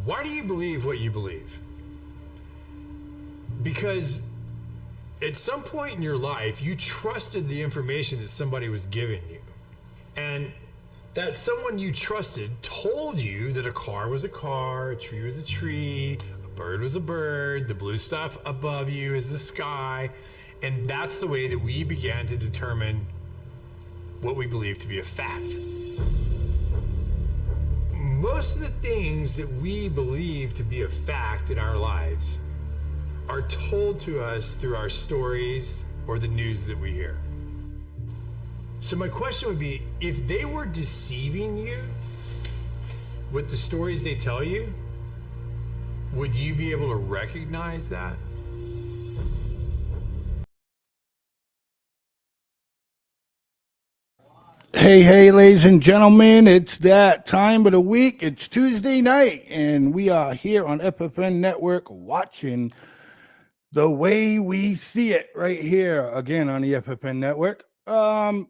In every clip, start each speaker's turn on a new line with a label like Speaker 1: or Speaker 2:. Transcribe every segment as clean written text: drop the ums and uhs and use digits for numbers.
Speaker 1: Why do you believe what you believe? Because at some point in your life, you trusted the information that somebody was giving you. And that someone you trusted told you that a car was a car, a tree was a tree, a bird was a bird, the blue stuff above you is the sky. And that's the way that we began to determine what we believe to be a fact. Most of the things that we believe to be a fact in our lives are told to us through our stories or the news that we hear. So my question would be, if they were deceiving you with the stories they tell you, would you be able to recognize that?
Speaker 2: Hey, ladies and gentlemen, it's that time of the week. It's Tuesday night, and we are here on FFN Network watching The Way We See It right here again on the FFN Network. Sorry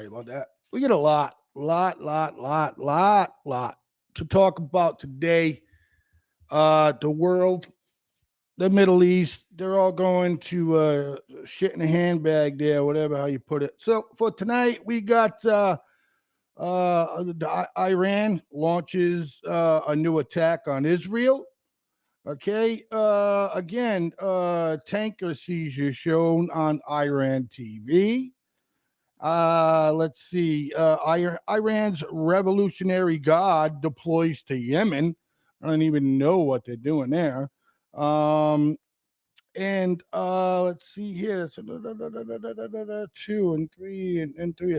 Speaker 2: about that. We get a lot to talk about today. The world, the Middle East, they're all going to shit in a handbag there, whatever how you put it. So for tonight, we got Iran launches a new attack on Israel. Okay, again, tanker seizure shown on Iran TV. Let's see. Iran's Revolutionary Guard deploys to Yemen. I don't even know what they're doing there. And let's see here. Two and three and three.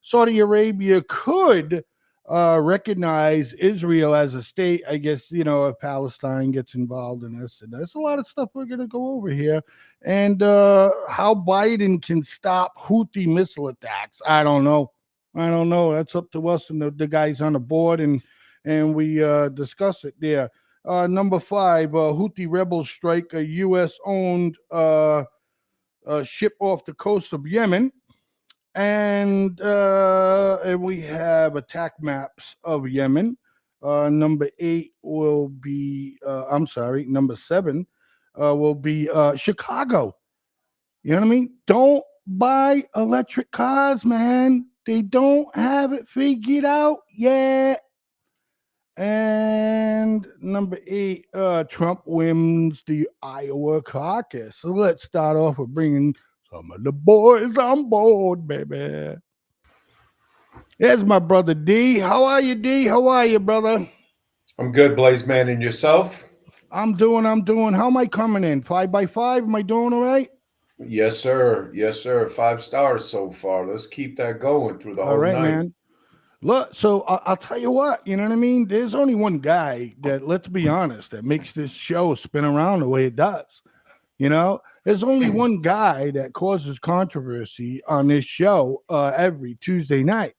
Speaker 2: Saudi Arabia could recognize Israel as a state. I guess, if Palestine gets involved in this. And there's a lot of stuff we're going to go over here. And how Biden can stop Houthi missile attacks. I don't know. That's up to us and the guys on the board. And we discuss it there. Number 5, Houthi rebels strike a U.S.-owned ship off the coast of Yemen. And we have attack maps of Yemen. Number 8 will be, number 7 will be Chicago. You know what I mean? Don't buy electric cars, man. They don't have it figured out yet. And number 8, Trump wins the Iowa caucus. So let's start off with bringing some of the boys on board, baby. There's my brother D. How are you, D? How are you, brother?
Speaker 3: I'm good, Blaze Man, and yourself?
Speaker 2: I'm doing. How am I coming in? 5x5? Am I doing all right?
Speaker 3: Yes, sir. 5 stars so far. Let's keep that going through the whole night.
Speaker 2: Man. Look, so I'll tell you what, you know what I mean? There's only one guy that, let's be honest, that makes this show spin around the way it does. There's only one guy that causes controversy on this show every Tuesday night.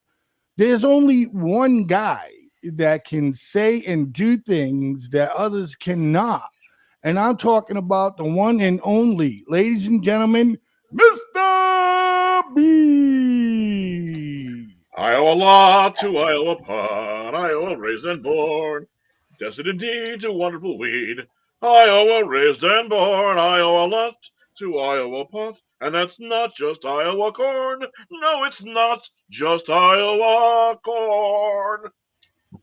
Speaker 2: There's only one guy that can say and do things that others cannot. And I'm talking about the one and only, ladies and gentlemen, Mr. B.
Speaker 4: Iowa lot to Iowa pot, Iowa raised and born, destined indeed to wonderful weed. Iowa raised and born, Iowa lot to Iowa pot, and that's not just Iowa corn. No, it's not just Iowa corn.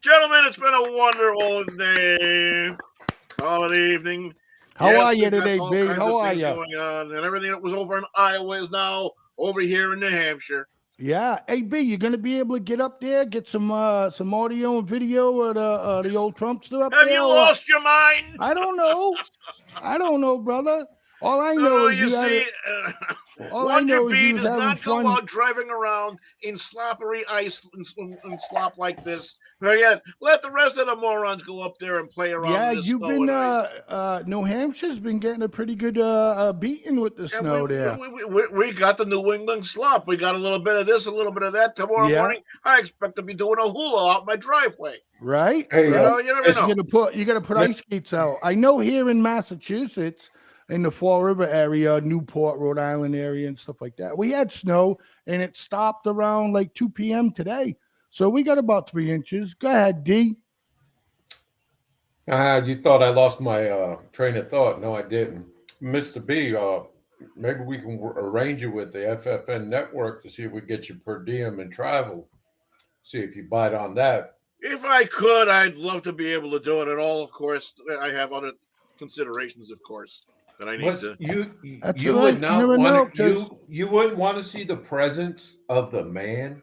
Speaker 4: Gentlemen, it's been a wonderful day, holiday evening.
Speaker 2: How are you today, B? How are you?
Speaker 4: Going on, and everything that was over in Iowa is now over here in New Hampshire.
Speaker 2: Yeah. Hey, B, you're going to be able to get up there, get some audio and video of the old Trumpster up there?
Speaker 4: Have you lost your mind?
Speaker 2: I don't know, brother. All I know is
Speaker 4: Wonder Bee does not go out driving around in sloppery ice and slop like this. Forget. Let the rest of the morons go up there and play around.
Speaker 2: Yeah,
Speaker 4: in this
Speaker 2: you've
Speaker 4: snow
Speaker 2: been. New Hampshire's been getting a pretty good beating with the snow there.
Speaker 4: We got the New England slop. We got a little bit of this, a little bit of that. Tomorrow morning, I expect to be doing a hula out my driveway.
Speaker 2: Right?
Speaker 4: Hey, you never know.
Speaker 2: You got to put ice skates out. I know here in Massachusetts, in the Fall River area, Newport, Rhode Island area, and stuff like that, we had snow, and it stopped around like 2 p.m. today. So we got about 3 inches. Go ahead, D.
Speaker 3: You thought I lost my train of thought. No, I didn't. Mr. B, maybe we can arrange it with the FFN Network to see if we get you per diem and travel. See if you bite on that.
Speaker 4: If I could, I'd love to be able to do it at all. Of course, I have other considerations, of course, that I need
Speaker 3: But
Speaker 4: to.
Speaker 2: That's
Speaker 3: you
Speaker 2: all
Speaker 3: would
Speaker 2: right. You
Speaker 3: not
Speaker 2: never know,
Speaker 3: want
Speaker 2: because
Speaker 3: you wouldn't want to see the presence of the man,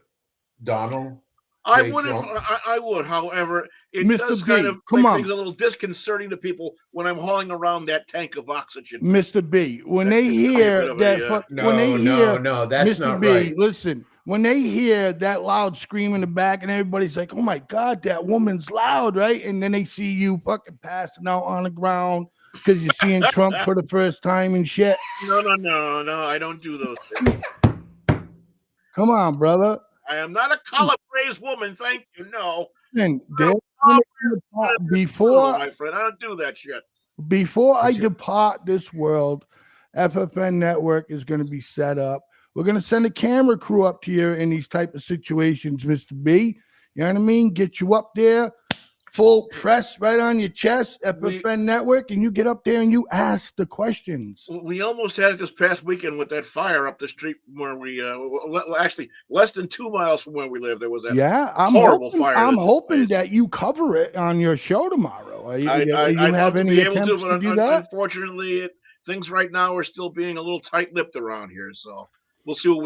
Speaker 3: Donald
Speaker 4: I
Speaker 3: J.
Speaker 4: would if
Speaker 3: Trump.
Speaker 4: I would. However, it
Speaker 2: Mr.
Speaker 4: does kind
Speaker 2: B,
Speaker 4: of
Speaker 2: come
Speaker 4: make
Speaker 2: on.
Speaker 4: things a little disconcerting to people when I'm hauling around that tank of oxygen.
Speaker 2: Mr. B, when
Speaker 4: That
Speaker 2: they
Speaker 4: gets to be a bit
Speaker 2: hear
Speaker 4: of
Speaker 2: that,
Speaker 4: a.
Speaker 2: when they
Speaker 3: No, no,
Speaker 2: hear
Speaker 3: no, that's
Speaker 2: Mr.
Speaker 3: not
Speaker 2: B,
Speaker 3: right.
Speaker 2: listen, when they hear that loud scream in the back and everybody's like, oh my God, that woman's loud, right? And then they see you fucking passing out on the ground because you're seeing Trump for the first time and shit.
Speaker 4: No. I don't do those things.
Speaker 2: Come on, brother.
Speaker 4: I am not a collar praised woman. Thank you. No.
Speaker 2: And
Speaker 4: Brutal,
Speaker 2: before
Speaker 4: my friend. I don't do that shit.
Speaker 2: before I
Speaker 3: But you,
Speaker 2: depart this world, FFN Network is going to be set up. We're going to send a camera crew up to you in these type of situations, Mr. B. You know what I mean? Get you up there, full press right on your chest, FFN Network, and you get up there and you ask the questions.
Speaker 4: We almost had it this past weekend with that fire up the street from where we actually less than 2 miles from where we live. There was that
Speaker 2: Yeah,
Speaker 4: horrible fire.
Speaker 2: I'm
Speaker 4: that took
Speaker 2: hoping
Speaker 4: place.
Speaker 2: that you cover it on your show tomorrow. You
Speaker 4: I'd
Speaker 2: have
Speaker 4: love to
Speaker 2: any
Speaker 4: be able to,
Speaker 2: attempts to
Speaker 4: but
Speaker 2: do that?
Speaker 4: unfortunately, things right now are still being a little tight-lipped around here. So we'll see what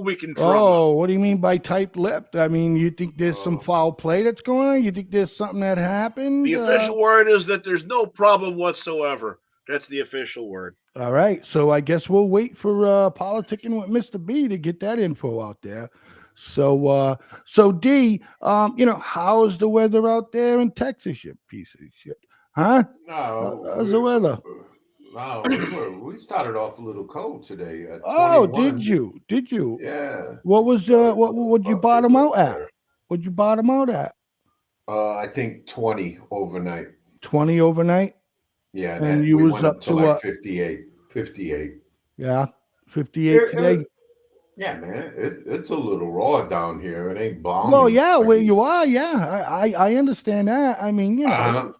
Speaker 4: we can drum up.
Speaker 2: Oh, what do you mean by tight-lipped? I mean, you think there's some foul play that's going on? You think there's something that happened?
Speaker 4: The official word is that there's no problem whatsoever. That's the official word.
Speaker 2: All right, so I guess we'll wait for politicking with Mr. B to get that info out there. So D, how's the weather out there in Texas, you piece of shit? Huh? How's the weather?
Speaker 3: we started off a little cold today at
Speaker 2: Oh,
Speaker 3: 21.
Speaker 2: Did you?
Speaker 3: Yeah.
Speaker 2: What was what would you
Speaker 3: Fucked it
Speaker 2: bottom
Speaker 3: up
Speaker 2: out at?
Speaker 3: there.
Speaker 2: What'd you bottom out at?
Speaker 3: I think 20 overnight.
Speaker 2: 20 overnight?
Speaker 3: Yeah,
Speaker 2: And you
Speaker 3: we
Speaker 2: was
Speaker 3: went
Speaker 2: up
Speaker 3: up to
Speaker 2: to
Speaker 3: like
Speaker 2: what?
Speaker 3: 58. 58.
Speaker 2: Yeah, 58 today.
Speaker 3: Yeah, man, it's a little raw down here. It ain't balmy.
Speaker 2: Well, yeah,
Speaker 3: like
Speaker 2: where
Speaker 3: it-
Speaker 2: you are, yeah, I understand that. I mean,
Speaker 3: I'm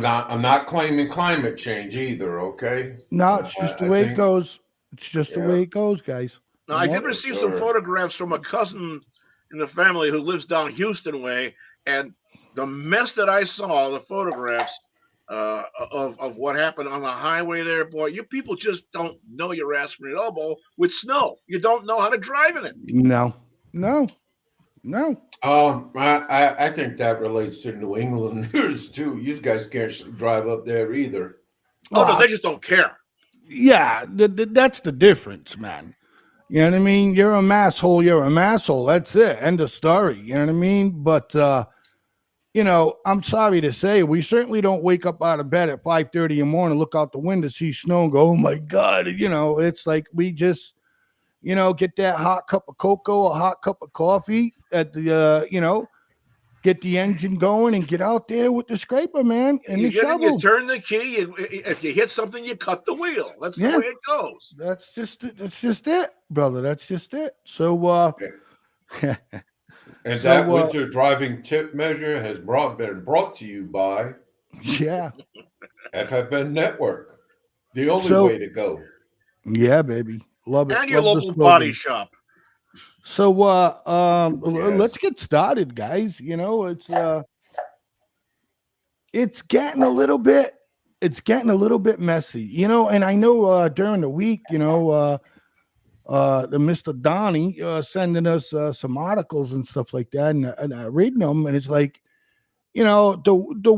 Speaker 3: not claiming climate change either. Okay.
Speaker 2: no, it's just the way it goes. It's just the way it goes, guys.
Speaker 4: Now, I did receive some photographs from a cousin in the family who lives down Houston way, and the mess that I saw, the photographs of what happened on the highway there, boy, you people just don't know your ass from your elbow with snow. You don't know how to drive in it.
Speaker 2: No.
Speaker 3: I think that relates to New Englanders too. You guys can't drive up there either.
Speaker 4: Oh, no, they just don't care.
Speaker 2: Yeah, that's the difference, man. You know what I mean? You're a masshole. You're a masshole. That's it. End of story. You know what I mean? But I'm sorry to say, we certainly don't wake up out of bed at 5:30 in the morning, look out the window, see snow, and go, "Oh my God!" It's like we just, get that hot cup of cocoa, a hot cup of coffee at the, get the engine going and get out there with the scraper, man, and
Speaker 4: You
Speaker 2: the shovel.
Speaker 4: You turn the key. If you hit something, you cut the wheel. That's the way it goes.
Speaker 2: That's just it, brother. That's just it. So,
Speaker 3: and that winter driving tip measure has been brought to you by FFN Network. The only way to go.
Speaker 2: Yeah, baby. Love it.
Speaker 4: And your local body shop.
Speaker 2: So let's get started, guys. It's getting a little bit messy, and I know during the week, the Mr. Donnie sending us some articles and stuff like that, and reading them, and it's like, the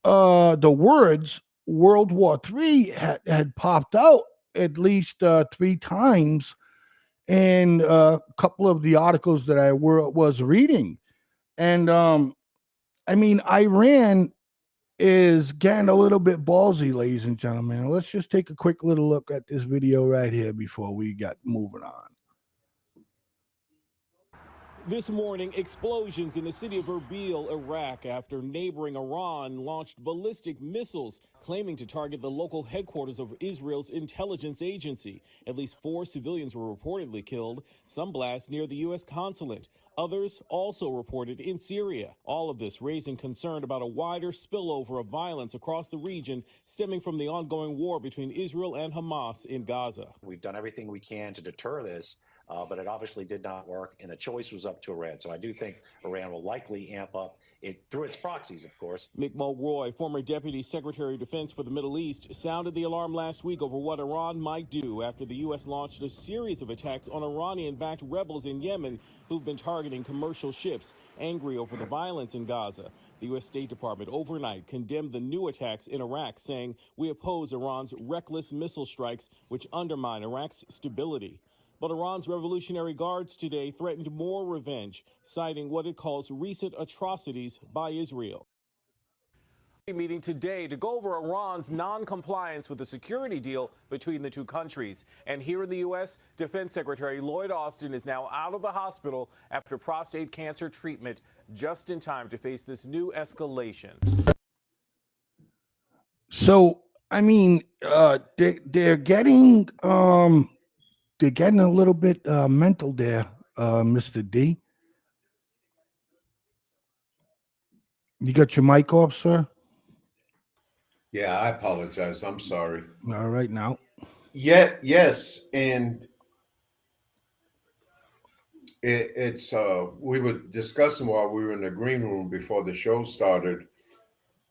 Speaker 2: words World War III had popped out at least 3 times in a couple of the articles that I was reading. And I mean, Iran is getting a little bit ballsy, ladies and gentlemen. Let's just take a quick little look at this video right here before we got moving on.
Speaker 5: This morning, explosions in the city of Erbil, Iraq, after neighboring Iran launched ballistic missiles claiming to target the local headquarters of Israel's intelligence agency. At least 4 civilians were reportedly killed, some blasts near the U.S. consulate. Others also reported in Syria. All of this raising concern about a wider spillover of violence across the region stemming from the ongoing war between Israel and Hamas in Gaza.
Speaker 6: We've done everything we can to deter this. But it obviously did not work, and the choice was up to Iran. So I do think Iran will likely amp up it through its proxies, of course.
Speaker 5: Mick Mulroy, former Deputy Secretary of Defense for the Middle East, sounded the alarm last week over what Iran might do after the U.S. launched a series of attacks on Iranian-backed rebels in Yemen who've been targeting commercial ships, angry over the violence in Gaza. The U.S. State Department overnight condemned the new attacks in Iraq, saying, "We oppose Iran's reckless missile strikes, which undermine Iraq's stability." But Iran's Revolutionary Guards today threatened more revenge, citing what it calls recent atrocities by Israel. Meeting today to go over Iran's non-compliance with the security deal between the two countries. And here in the U.S., Defense Secretary Lloyd Austin is now out of the hospital after prostate cancer treatment, just in time to face this new escalation.
Speaker 2: So, I mean, they're getting a little bit mental there, Mr. D. You got your mic off, sir?
Speaker 3: Yeah, I apologize. I'm sorry.
Speaker 2: All right, now.
Speaker 3: Yeah, yes, and it's we were discussing while we were in the green room before the show started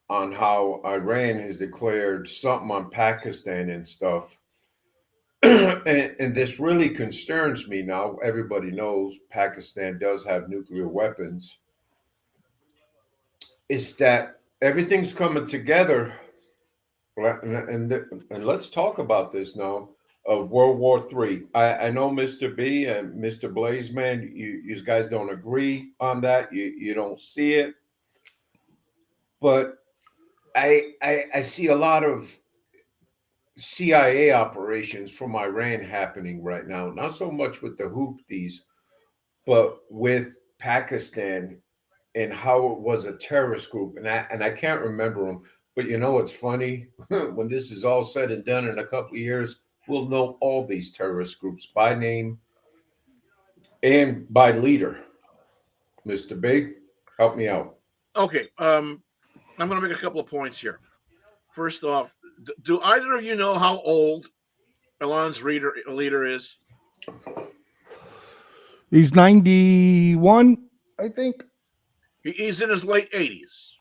Speaker 3: on how Iran has declared something on Pakistan and stuff. And this really concerns me now. Everybody knows Pakistan does have nuclear weapons. It's that everything's coming together. And let's talk about this now of World War III. I know Mr. B and Mr. Blazeman, you guys don't agree on that. You don't see it. But I see a lot of CIA operations from Iran happening right now, not so much with the Houthis, but with Pakistan and how it was a terrorist group. And I can't remember them, but you know what's funny? When this is all said and done in a couple of years, we'll know all these terrorist groups by name and by leader. Mr. Big, help me out.
Speaker 4: Okay, I'm going to make a couple of points here. First off, do either of you know how old Iran's leader is?
Speaker 2: He's 91, I think.
Speaker 4: He's in his late 80s.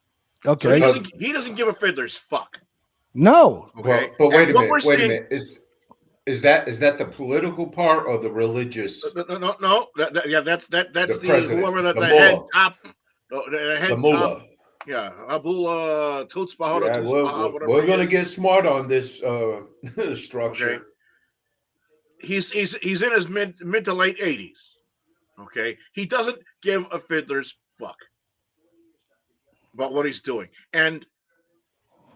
Speaker 2: Okay.
Speaker 4: So he doesn't give a fiddler's fuck.
Speaker 2: No.
Speaker 4: Okay.
Speaker 3: But wait a minute. Is that the political part or the religious?
Speaker 4: No. That's the whoever that
Speaker 3: the
Speaker 4: head
Speaker 3: mullah.
Speaker 4: top. The head
Speaker 3: mullah.
Speaker 4: top. Yeah, Abullah Tutsbah.
Speaker 3: Yeah, we're going to get smart on this structure.
Speaker 4: Okay. He's in his mid to late 80s. Okay, he doesn't give a fiddler's fuck about what he's doing. And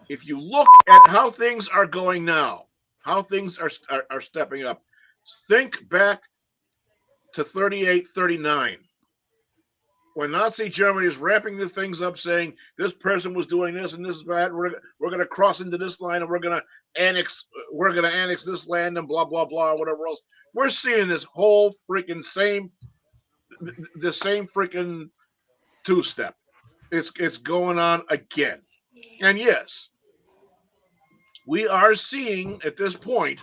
Speaker 4: if you look at how things are going now, how things are stepping up, think back to 38, 39. When Nazi Germany is wrapping the things up, saying this person was doing this and this is bad, we're going to cross into this line and we're going to annex this land and blah blah blah, or whatever else. We're seeing this whole freaking same freaking two-step. It's going on again, and yes, we are seeing at this point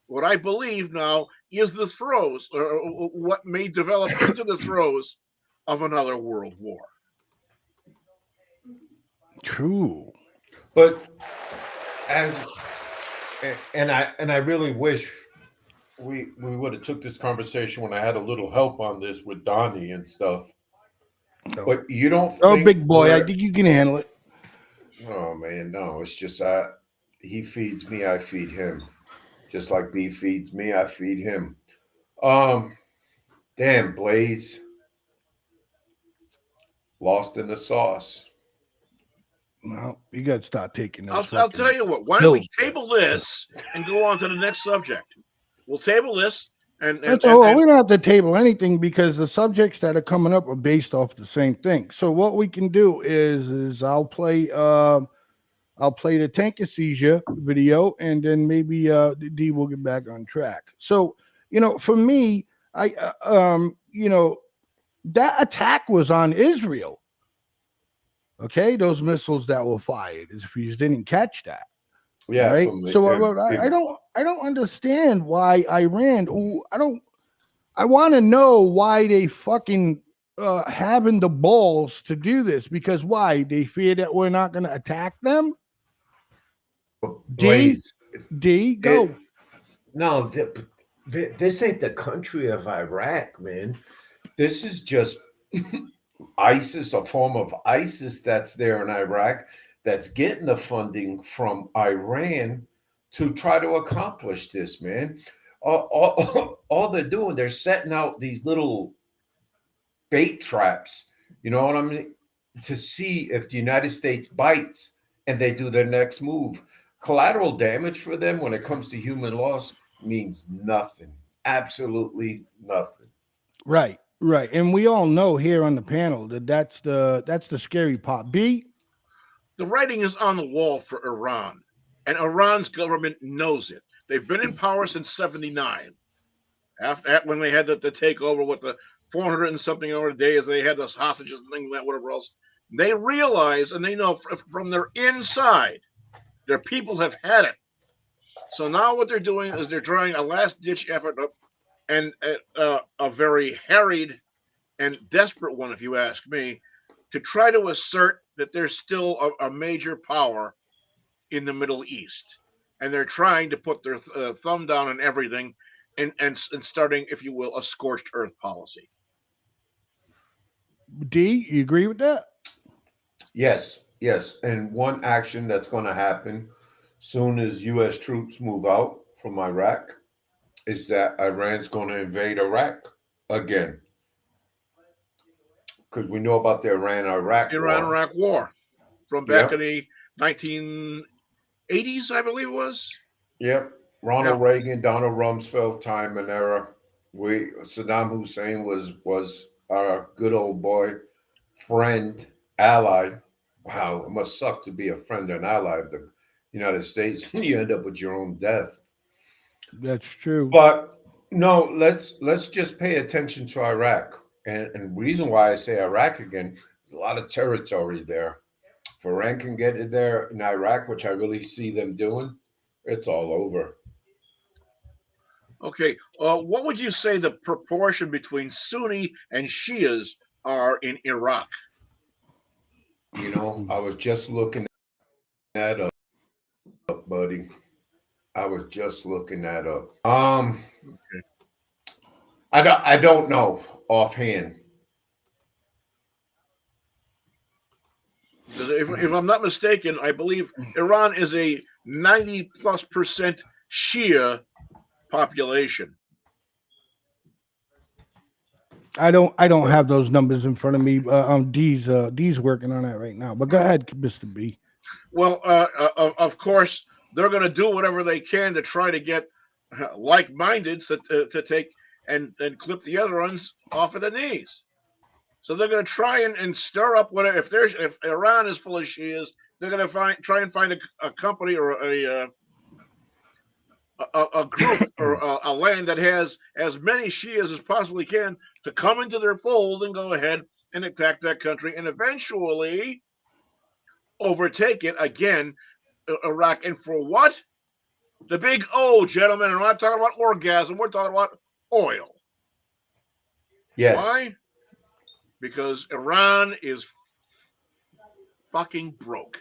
Speaker 4: what I believe now is the throes, or what may develop into the throes of another world war.
Speaker 2: True.
Speaker 3: But I really wish we would have took this conversation when I had a little help on this with Donnie and stuff. Oh. But you don't think
Speaker 2: big boy, I think you can handle it.
Speaker 3: Oh man, no, it's just he feeds me, I feed him. Just like B feeds me, I feed him. Damn, Blaze. Lost in the sauce.
Speaker 2: Well, you got to start taking those.
Speaker 4: I'll tell you what. Why don't we table this and go on to the next subject? We'll table this
Speaker 2: That's all. We don't have to table anything because the subjects that are coming up are based off the same thing. So what we can do is I'll play the Tankassia video, and then maybe D will get back on track. So for me, that attack was on Israel. Okay, those missiles that were fired. If you didn't catch that.
Speaker 3: Yeah,
Speaker 2: right. So I don't understand why Iran. I want to know why they fucking having the balls to do this, because why? They fear that we're not going to attack them.
Speaker 7: Blaze,
Speaker 2: Go.
Speaker 7: No, this ain't the country of Iraq, man. This is just ISIS, a form of ISIS that's there in Iraq, that's getting the funding from Iran to try to accomplish this, man. All they're doing, they're setting out these little bait traps, you know what I mean, to see if the United States bites and they do their next move. Collateral damage for them when it comes to human loss means nothing, absolutely nothing.
Speaker 2: Right. And we all know here on the panel that's the scary part. B.
Speaker 4: The writing is on the wall for Iran, and Iran's government knows it. They've been in power since '79. After when they had the takeover with the 400 and something over days, they had those hostages and things like that, whatever else. They realize and they know from their inside, their people have had it. So now what they're doing is they're trying a last-ditch effort, and a very harried and desperate one, if you ask me, to try to assert that there's still a major power in the Middle East, and they're trying to put their thumb down on everything, and starting, if you will, a scorched earth policy.
Speaker 2: D, you agree with that?
Speaker 3: Yes. And one action that's going to happen soon as U.S. troops move out from Iraq is that Iran's going to invade Iraq again. Because we know about the Iran-Iraq
Speaker 4: war from back in the 1980s, I believe it was.
Speaker 3: Yep. Ronald Reagan, Donald Rumsfeld time and era. Saddam Hussein was our good old boy, friend, ally. Wow, it must suck to be a friend and ally of the United States when you end up with your own death.
Speaker 2: That's true.
Speaker 3: But no, let's just pay attention to Iraq. And the reason why I say Iraq again, there's a lot of territory there. If Iran can get it there in Iraq, which I really see them doing, it's all over.
Speaker 4: Okay, what would you say the proportion between Sunni and Shias are in Iraq?
Speaker 3: You know, I was just looking that up, buddy. I was just looking that up.
Speaker 4: Okay.
Speaker 3: I don't know offhand.
Speaker 4: Because if I'm not mistaken, I believe Iran is a 90+% Shia population.
Speaker 2: I don't have those numbers in front of me. D's working on that right now. But go ahead, Mr. B.
Speaker 4: Well, of course, they're going to do whatever they can to try to get like-minded to take and clip the other ones off of the knees. So they're going to try and stir up whatever. If Iran is full of Shias, they're going to try and find a company or a group or a land that has as many Shias as possibly can to come into their fold and go ahead and attack that country and eventually overtake it again, Iraq. And for what? The big O, gentlemen. And we're not talking about orgasm. We're talking about oil.
Speaker 3: Yes.
Speaker 4: Why? Because Iran is fucking broke.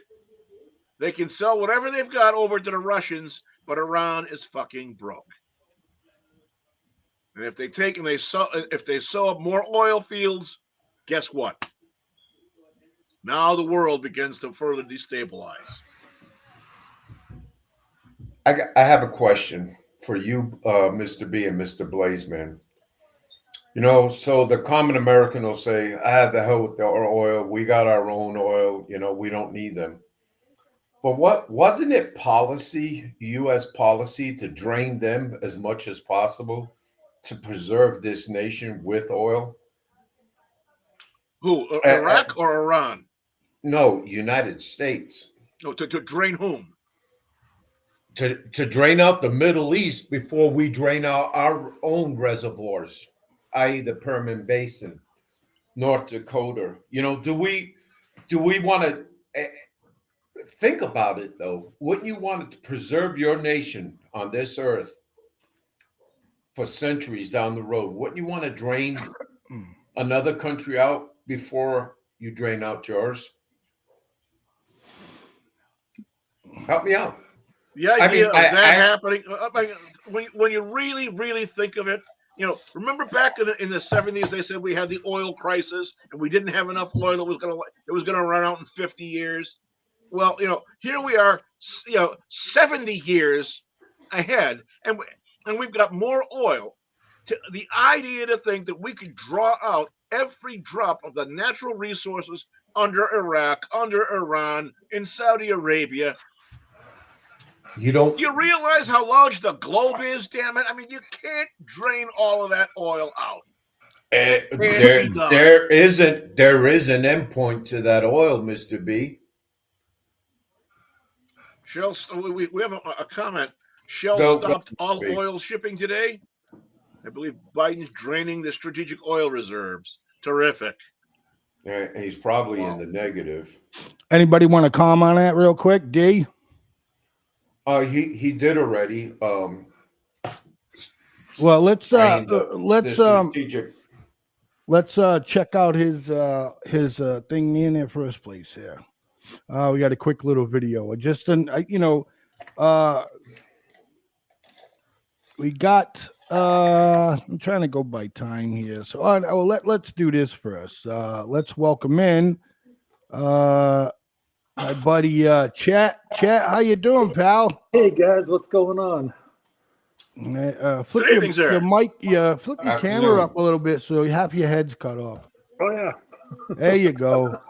Speaker 4: They can sell whatever they've got over to the Russians, but Iran is fucking broke. And if they sow up more oil fields, guess what? Now the world begins to further destabilize.
Speaker 3: I have a question for you, Mr. B and Mr. Blazeman. You know, so the common American will say, the hell with our oil. We got our own oil. You know, we don't need them. But wasn't it policy, U.S. policy, to drain them as much as possible
Speaker 7: to preserve this nation with oil?
Speaker 4: Who? Iraq or Iran?
Speaker 7: No, United States.
Speaker 4: No, to drain whom?
Speaker 7: To drain out the Middle East before we drain out our own reservoirs, i.e., the Permian Basin, North Dakota. You know, do we want to think about it though? Wouldn't you want to preserve your nation on this earth for centuries down the road? Wouldn't you want to drain another country out before you drain out yours? Help me out.
Speaker 4: The idea of that happening, when you really think of it, you know, remember back in the 70s, they said we had the oil crisis and we didn't have enough oil. It was gonna run out in 50 years. Well, you know, here we are, you know, 70 years ahead, and we've got more oil. The idea to think that we could draw out every drop of the natural resources under Iraq, under Iran, in Saudi Arabia. Do you realize how large the globe is, damn it? I mean, you can't drain all of that oil out.
Speaker 7: There is an endpoint to that oil, Mr. B.
Speaker 4: Shell, we have a comment. Shell stopped all oil shipping today. I believe Biden's draining the strategic oil reserves. Terrific.
Speaker 7: Yeah, he's probably in the negative.
Speaker 2: Anybody want to comment on that real quick, D?
Speaker 7: He did already.
Speaker 2: Well, let's check out his thing in there first place here. We got a quick little video. We got I'm trying to go by time here. So let's do this first. Let's welcome in my buddy Chat. How you doing, pal?
Speaker 8: Hey guys, what's going on?
Speaker 2: Flip your mic, flip your camera up a little bit so half your head's cut off.
Speaker 8: Oh yeah.
Speaker 2: There you go.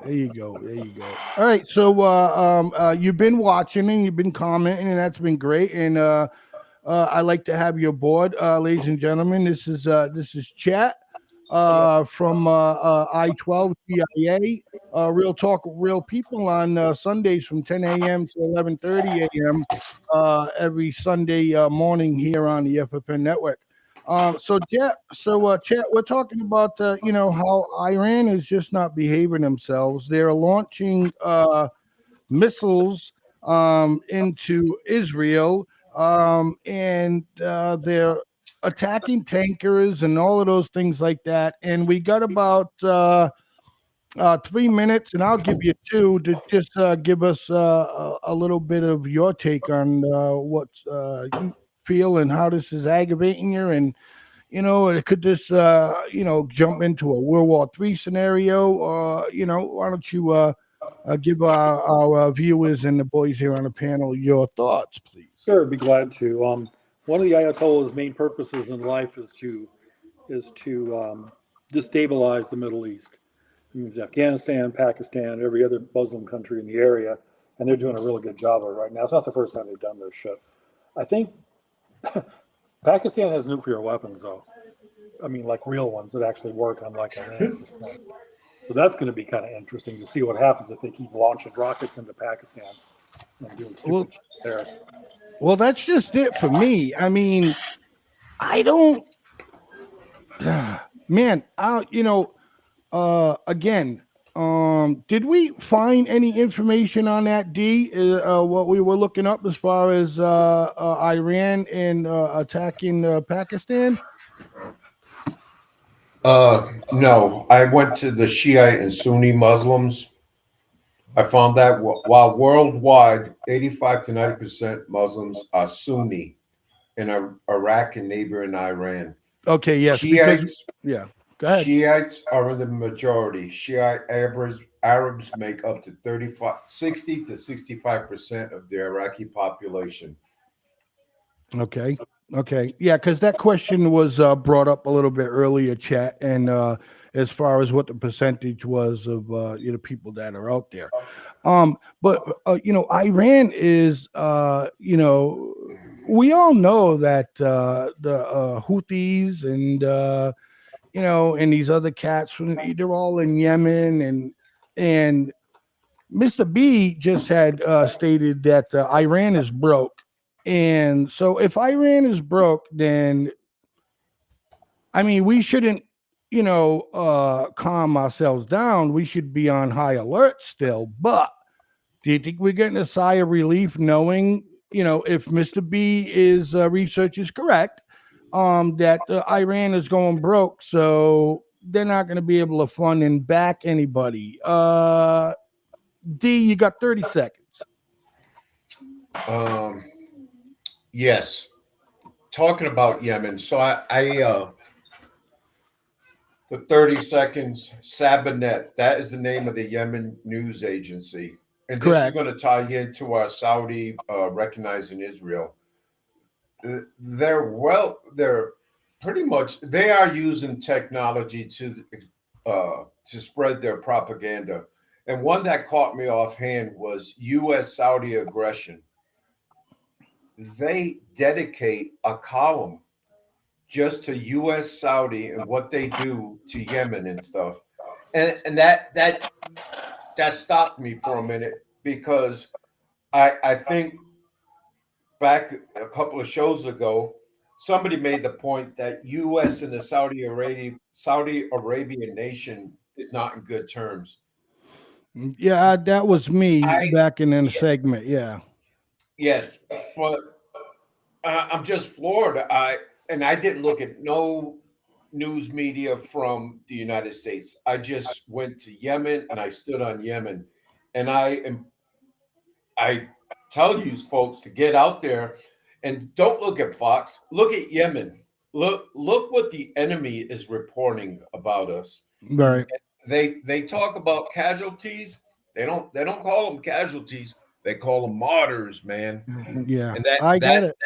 Speaker 2: All right, so you've been watching and you've been commenting, and that's been great. And I like to have you aboard, ladies and gentlemen. This is Chat from I-12 CIA, Real Talk, Real People on Sundays from 10 a.m. to 11:30 a.m. Every Sunday morning here on the FFN Network. Chat, we're talking about how Iran is just not behaving themselves. They're launching missiles into Israel, and they're attacking tankers and all of those things like that. And we got about 3 minutes, and I'll give you 2 to just give us a little bit of your take on what you feel and how this is aggravating you. And it could just jump into a World War III scenario, or why don't you give our viewers and the boys here on the panel your thoughts, please?
Speaker 8: Sure, be glad to. One of the Ayatollah's main purposes in life is to destabilize the Middle East. It means Afghanistan, Pakistan, every other Muslim country in the area, and they're doing a really good job of it right now. It's not the first time they've done this shit. I think Pakistan has nuclear weapons, though. I mean, like real ones that actually work, unlike Iran. So that's going to be kind of interesting to see what happens if they keep launching rockets into Pakistan and doing stupid shit there.
Speaker 2: Well, that's just it for me. I mean, I don't, man, again, did we find any information on that, D? What we were looking up as far as Iran and attacking Pakistan?
Speaker 7: No, I went to the Shiite and Sunni Muslims. I found that while worldwide, 85 to 90% Muslims are Sunni in Iraq and neighboring Iran.
Speaker 2: Okay, yes.
Speaker 7: Shiites,
Speaker 2: go ahead.
Speaker 7: Shiites are in the majority. Shiite Arabs make up to 60 to 65% of the Iraqi population.
Speaker 2: Okay. Yeah, because that question was brought up a little bit earlier, Chat, and as far as what the percentage was of people that are out there. But Iran is we all know that the Houthis and and these other cats, they're all in Yemen, and Mr. B just had stated that Iran is broke, and so if Iran is broke, then I mean we shouldn't calm ourselves down. We should be on high alert still. But do you think we're getting a sigh of relief knowing, if Mr. B is research is correct, that Iran is going broke, so they're not going to be able to fund and back anybody? D, you got 30 seconds.
Speaker 7: Yes. Talking about Yemen. So I the 30 seconds, Sabanet, that is the name of the Yemen news agency. And this
Speaker 2: Correct.
Speaker 7: is going to tie into our Saudi recognizing Israel. They're pretty much, they are using technology to spread their propaganda. And one that caught me offhand was U.S. Saudi aggression. They dedicate a column just to U.S. Saudi and what they do to Yemen and stuff. And that stopped me for a minute, because I think back a couple of shows ago, somebody made the point that U.S. and the Saudi Arabian nation is not in good terms.
Speaker 2: Yeah, that was me back in the segment. Yeah.
Speaker 7: Yes, but I'm just floored. I didn't look at no news media from the United States. I just went to Yemen and I stood on Yemen, and I tell you folks to get out there and don't look at Fox. Look at Yemen. Look what the enemy is reporting about us.
Speaker 2: Right.
Speaker 7: They talk about casualties. They don't call them casualties. They call them martyrs, man.
Speaker 2: Yeah.
Speaker 7: And
Speaker 2: I get it.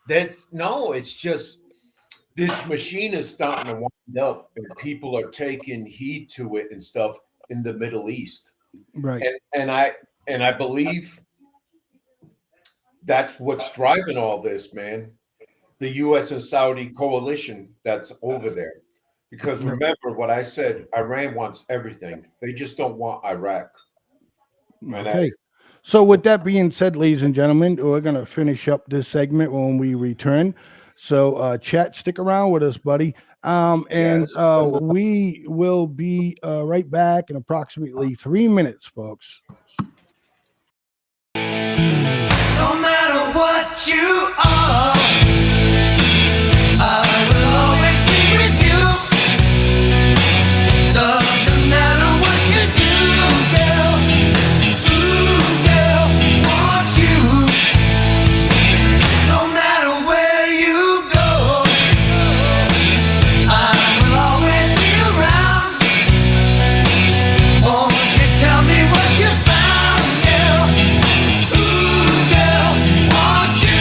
Speaker 7: it's just this machine is starting to wind up, and people are taking heed to it and stuff in the Middle East.
Speaker 2: Right.
Speaker 7: And I believe that's what's driving all this, man. The U.S. and Saudi coalition that's over there. Because remember what I said, Iran wants everything. They just don't want Iraq.
Speaker 2: Okay. So with that being said, ladies and gentlemen, we're going to finish up this segment when we return. So chat, stick around with us, buddy. We will be right back in approximately 3 minutes, folks.
Speaker 9: No matter what you are, I will always be with you. Doesn't matter what you do, girl. Ooh, girl, want you. No matter where you go, I will always be around. Won't you tell me what you found, girl? Ooh, girl, want you.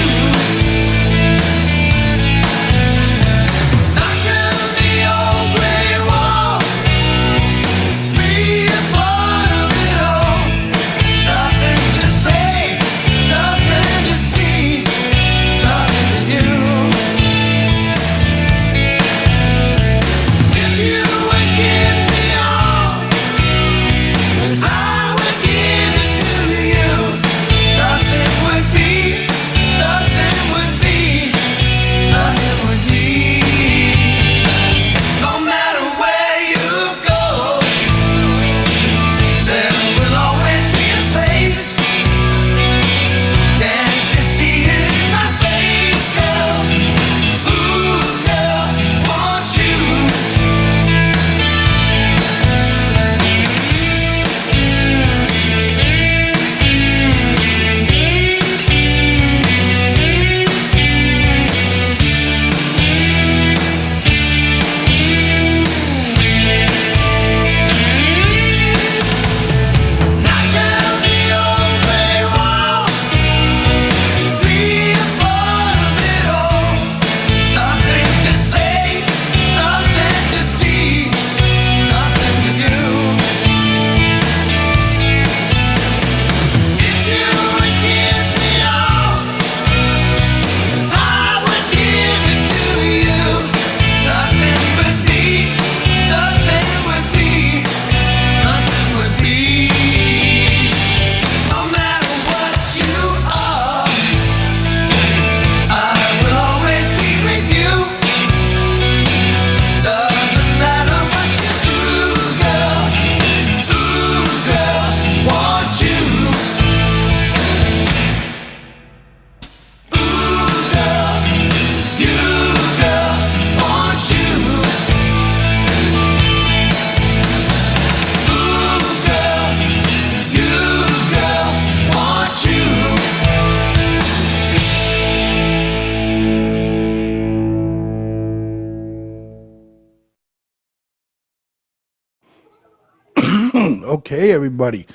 Speaker 2: Okay, everybody.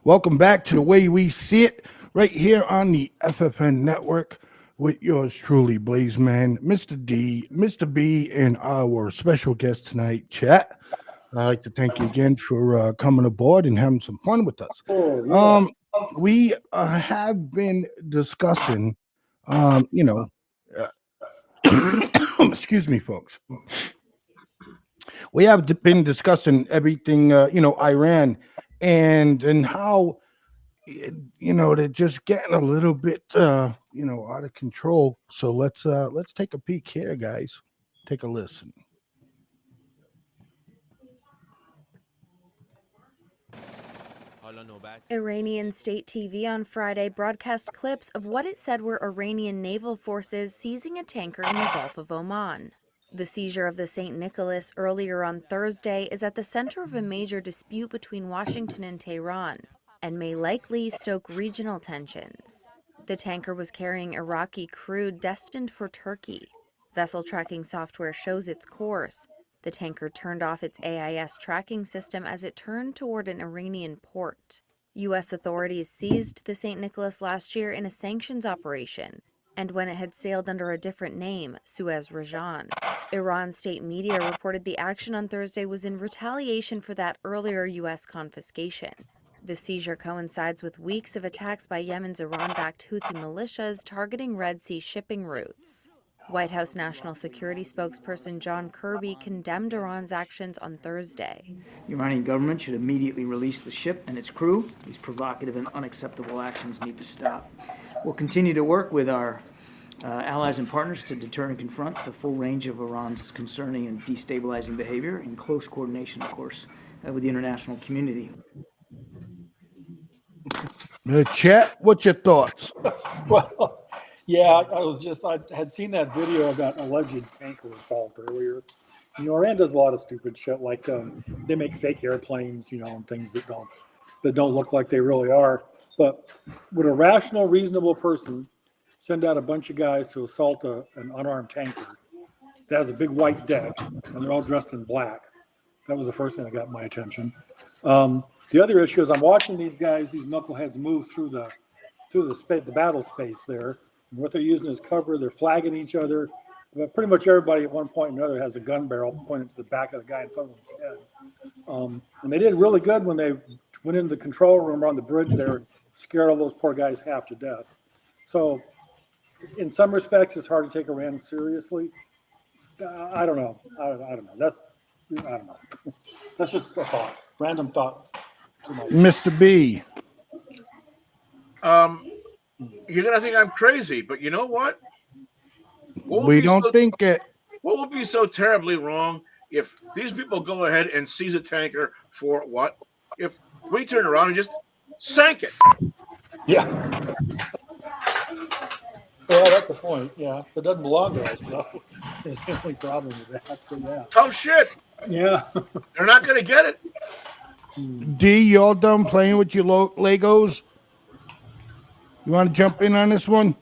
Speaker 2: Welcome back to The Way We See It, right here on the FFN Network with yours truly, Blazeman, Mr. D, Mr. B, and our special guest tonight, Chet. I'd like to thank you again for coming aboard and having some fun with us.
Speaker 8: Oh, yeah.
Speaker 2: We have been discussing, uh, excuse me, folks. We have been discussing everything, Iran and how they're just getting a little bit out of control. So let's take a peek here, guys. Take a listen.
Speaker 10: Iranian state TV on Friday broadcast clips of what it said were Iranian naval forces seizing a tanker in the Gulf of Oman. The seizure of the St. Nicholas earlier on Thursday is at the center of a major dispute between Washington and Tehran and may likely stoke regional tensions. The tanker was carrying Iraqi crude destined for Turkey. Vessel tracking software shows its course. The tanker turned off its AIS tracking system as it turned toward an Iranian port. U.S. authorities seized the St. Nicholas last year in a sanctions operation, and when it had sailed under a different name, Suez Rajan. Iran state media reported the action on Thursday was in retaliation for that earlier U.S. confiscation. The seizure coincides with weeks of attacks by Yemen's Iran-backed Houthi militias targeting Red Sea shipping routes. White House National Security spokesperson John Kirby condemned Iran's actions on Thursday.
Speaker 11: The Iranian government should immediately release the ship and its crew. These provocative and unacceptable actions need to stop. We'll continue to work with our allies and partners to deter and confront the full range of Iran's concerning and destabilizing behavior in close coordination, of course, with the international community.
Speaker 2: Chet, what's your thoughts?
Speaker 8: Well, yeah, I had seen that video of that alleged tanker assault earlier. Iran does a lot of stupid shit, like they make fake airplanes, and things that don't look like they really are. But would a rational, reasonable person send out a bunch of guys to assault an unarmed tanker that has a big white deck and they're all dressed in black? That was the first thing that got my attention. The other issue is I'm watching these knuckleheads move through the battle space there. And what they're using as cover, they're flagging each other. But pretty much everybody at one point or another has a gun barrel pointed to the back of the guy in front of his head. And they did really good when they went into the control room on the bridge there and scared all those poor guys half to death. So in some respects, it's hard to take Iran seriously. I don't know. I don't know. I don't know. That's just a thought. Random thought.
Speaker 2: Mr. B.
Speaker 4: You're gonna think I'm crazy, but you know what?
Speaker 2: We don't think it.
Speaker 4: What would be so terribly wrong if these people go ahead and seize a tanker for what? If we turn around and just sank it?
Speaker 8: Yeah. Well, that's the point. Yeah, it doesn't belong to us, though. Is the only problem with that. But yeah.
Speaker 4: Tough shit.
Speaker 8: Yeah.
Speaker 4: They're not gonna get it.
Speaker 2: D, you all done playing with your Legos? You want to jump in on this one?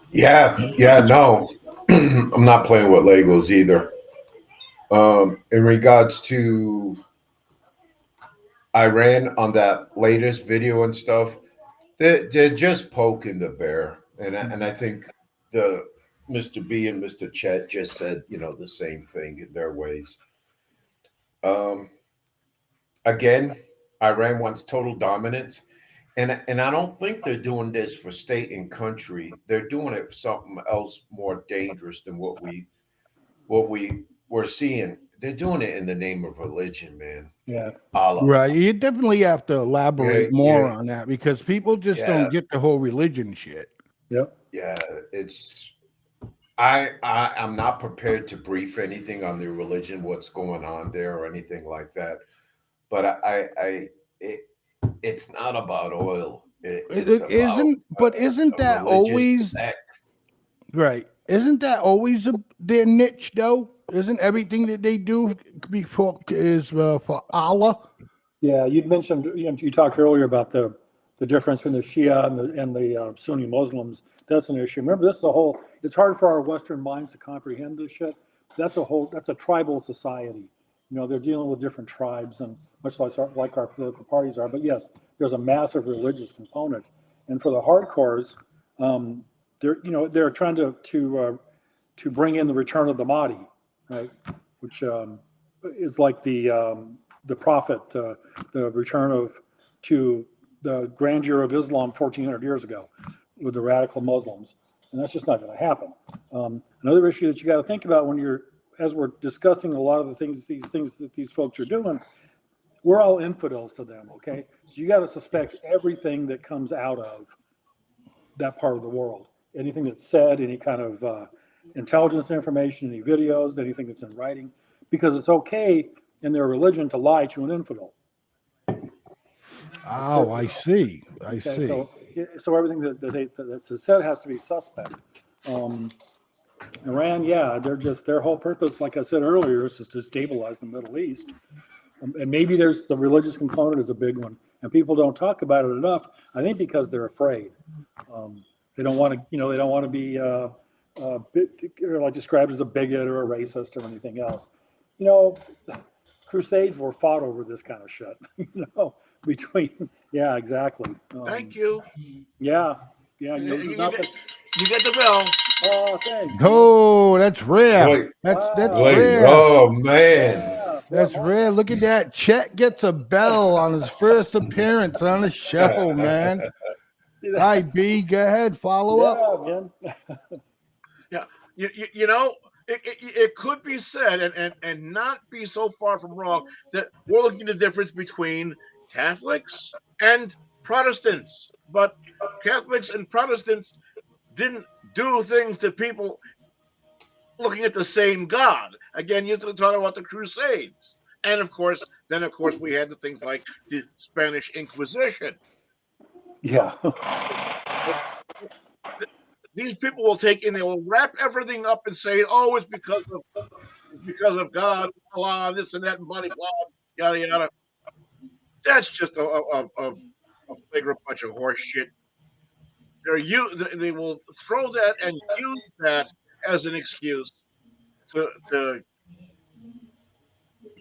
Speaker 7: Yeah, no. I'm not playing with Legos either. In regards to Iran on that latest video and stuff, they're just poking the bear. And I think the Mr. B and Mr. Chet just said, the same thing in their ways. Again, Iran wants total dominance. And I don't think they're doing this for state and country. They're doing it for something else more dangerous than what we're seeing. They're doing it in the name of religion, man.
Speaker 8: Yeah.
Speaker 7: Allah.
Speaker 2: Right. You definitely have to elaborate more on that because people just don't get the whole religion shit.
Speaker 8: Yep.
Speaker 7: Yeah, I'm not prepared to brief anything on the religion, what's going on there or anything like that. But it's not about oil.
Speaker 2: Isn't that always
Speaker 7: sex.
Speaker 2: Right? Isn't that always their niche though? Isn't everything that they do for Allah?
Speaker 8: Yeah, you mentioned you talked earlier about the difference between the Shia and the Sunni Muslims. That's an issue. Remember, it's hard for our Western minds to comprehend this shit. That's a tribal society. They're dealing with different tribes, and much like our political parties are. But yes, there's a massive religious component, and for the hardcores, they're trying to bring in the return of the Mahdi, right? Which is like the prophet, the return to the grandeur of Islam 1,400 years ago with the radical Muslims, and that's just not going to happen. Another issue that you got to think about as we're discussing a lot of these things that these folks are doing, we're all infidels to them, okay? So you got to suspect everything that comes out of that part of the world. Anything that's said, any kind of intelligence information, any videos, anything that's in writing, because it's okay in their religion to lie to an infidel.
Speaker 2: Oh, I see. I
Speaker 8: Okay,
Speaker 2: see.
Speaker 8: so everything that's said has to be suspect. Iran, yeah, their whole purpose, like I said earlier, is to destabilize the Middle East. And maybe there's the religious component is a big one, and people don't talk about it enough. I think because they're afraid. They don't want to, they don't want to be like described as a bigot or a racist or anything else. Crusades were fought over this kind of shit. Yeah, exactly.
Speaker 4: Thank you.
Speaker 8: Yeah, this is not
Speaker 4: you get the bell.
Speaker 8: Oh, thanks.
Speaker 2: Oh, that's rare.
Speaker 3: Wait,
Speaker 2: That's
Speaker 3: wait.
Speaker 2: rare.
Speaker 3: Oh man.
Speaker 8: Yeah,
Speaker 2: That's rare. Look at that. Chet gets a bell on his first appearance on the show, man. Hi, B. Go ahead. Follow up.
Speaker 8: man.
Speaker 4: Yeah, it could be said and not be so far from wrong that we're looking at the difference between Catholics and Protestants, but Catholics and Protestants didn't do things to people looking at the same God. Again, you're talking about the Crusades, and of course, we had the things like the Spanish Inquisition.
Speaker 8: Yeah.
Speaker 4: These people will take they will wrap everything up and say, "Oh, it's because of God, Allah, this and that, and blah, blah, yada yada." That's just a flagrant bunch of horse shit. They will throw that and use that as an excuse to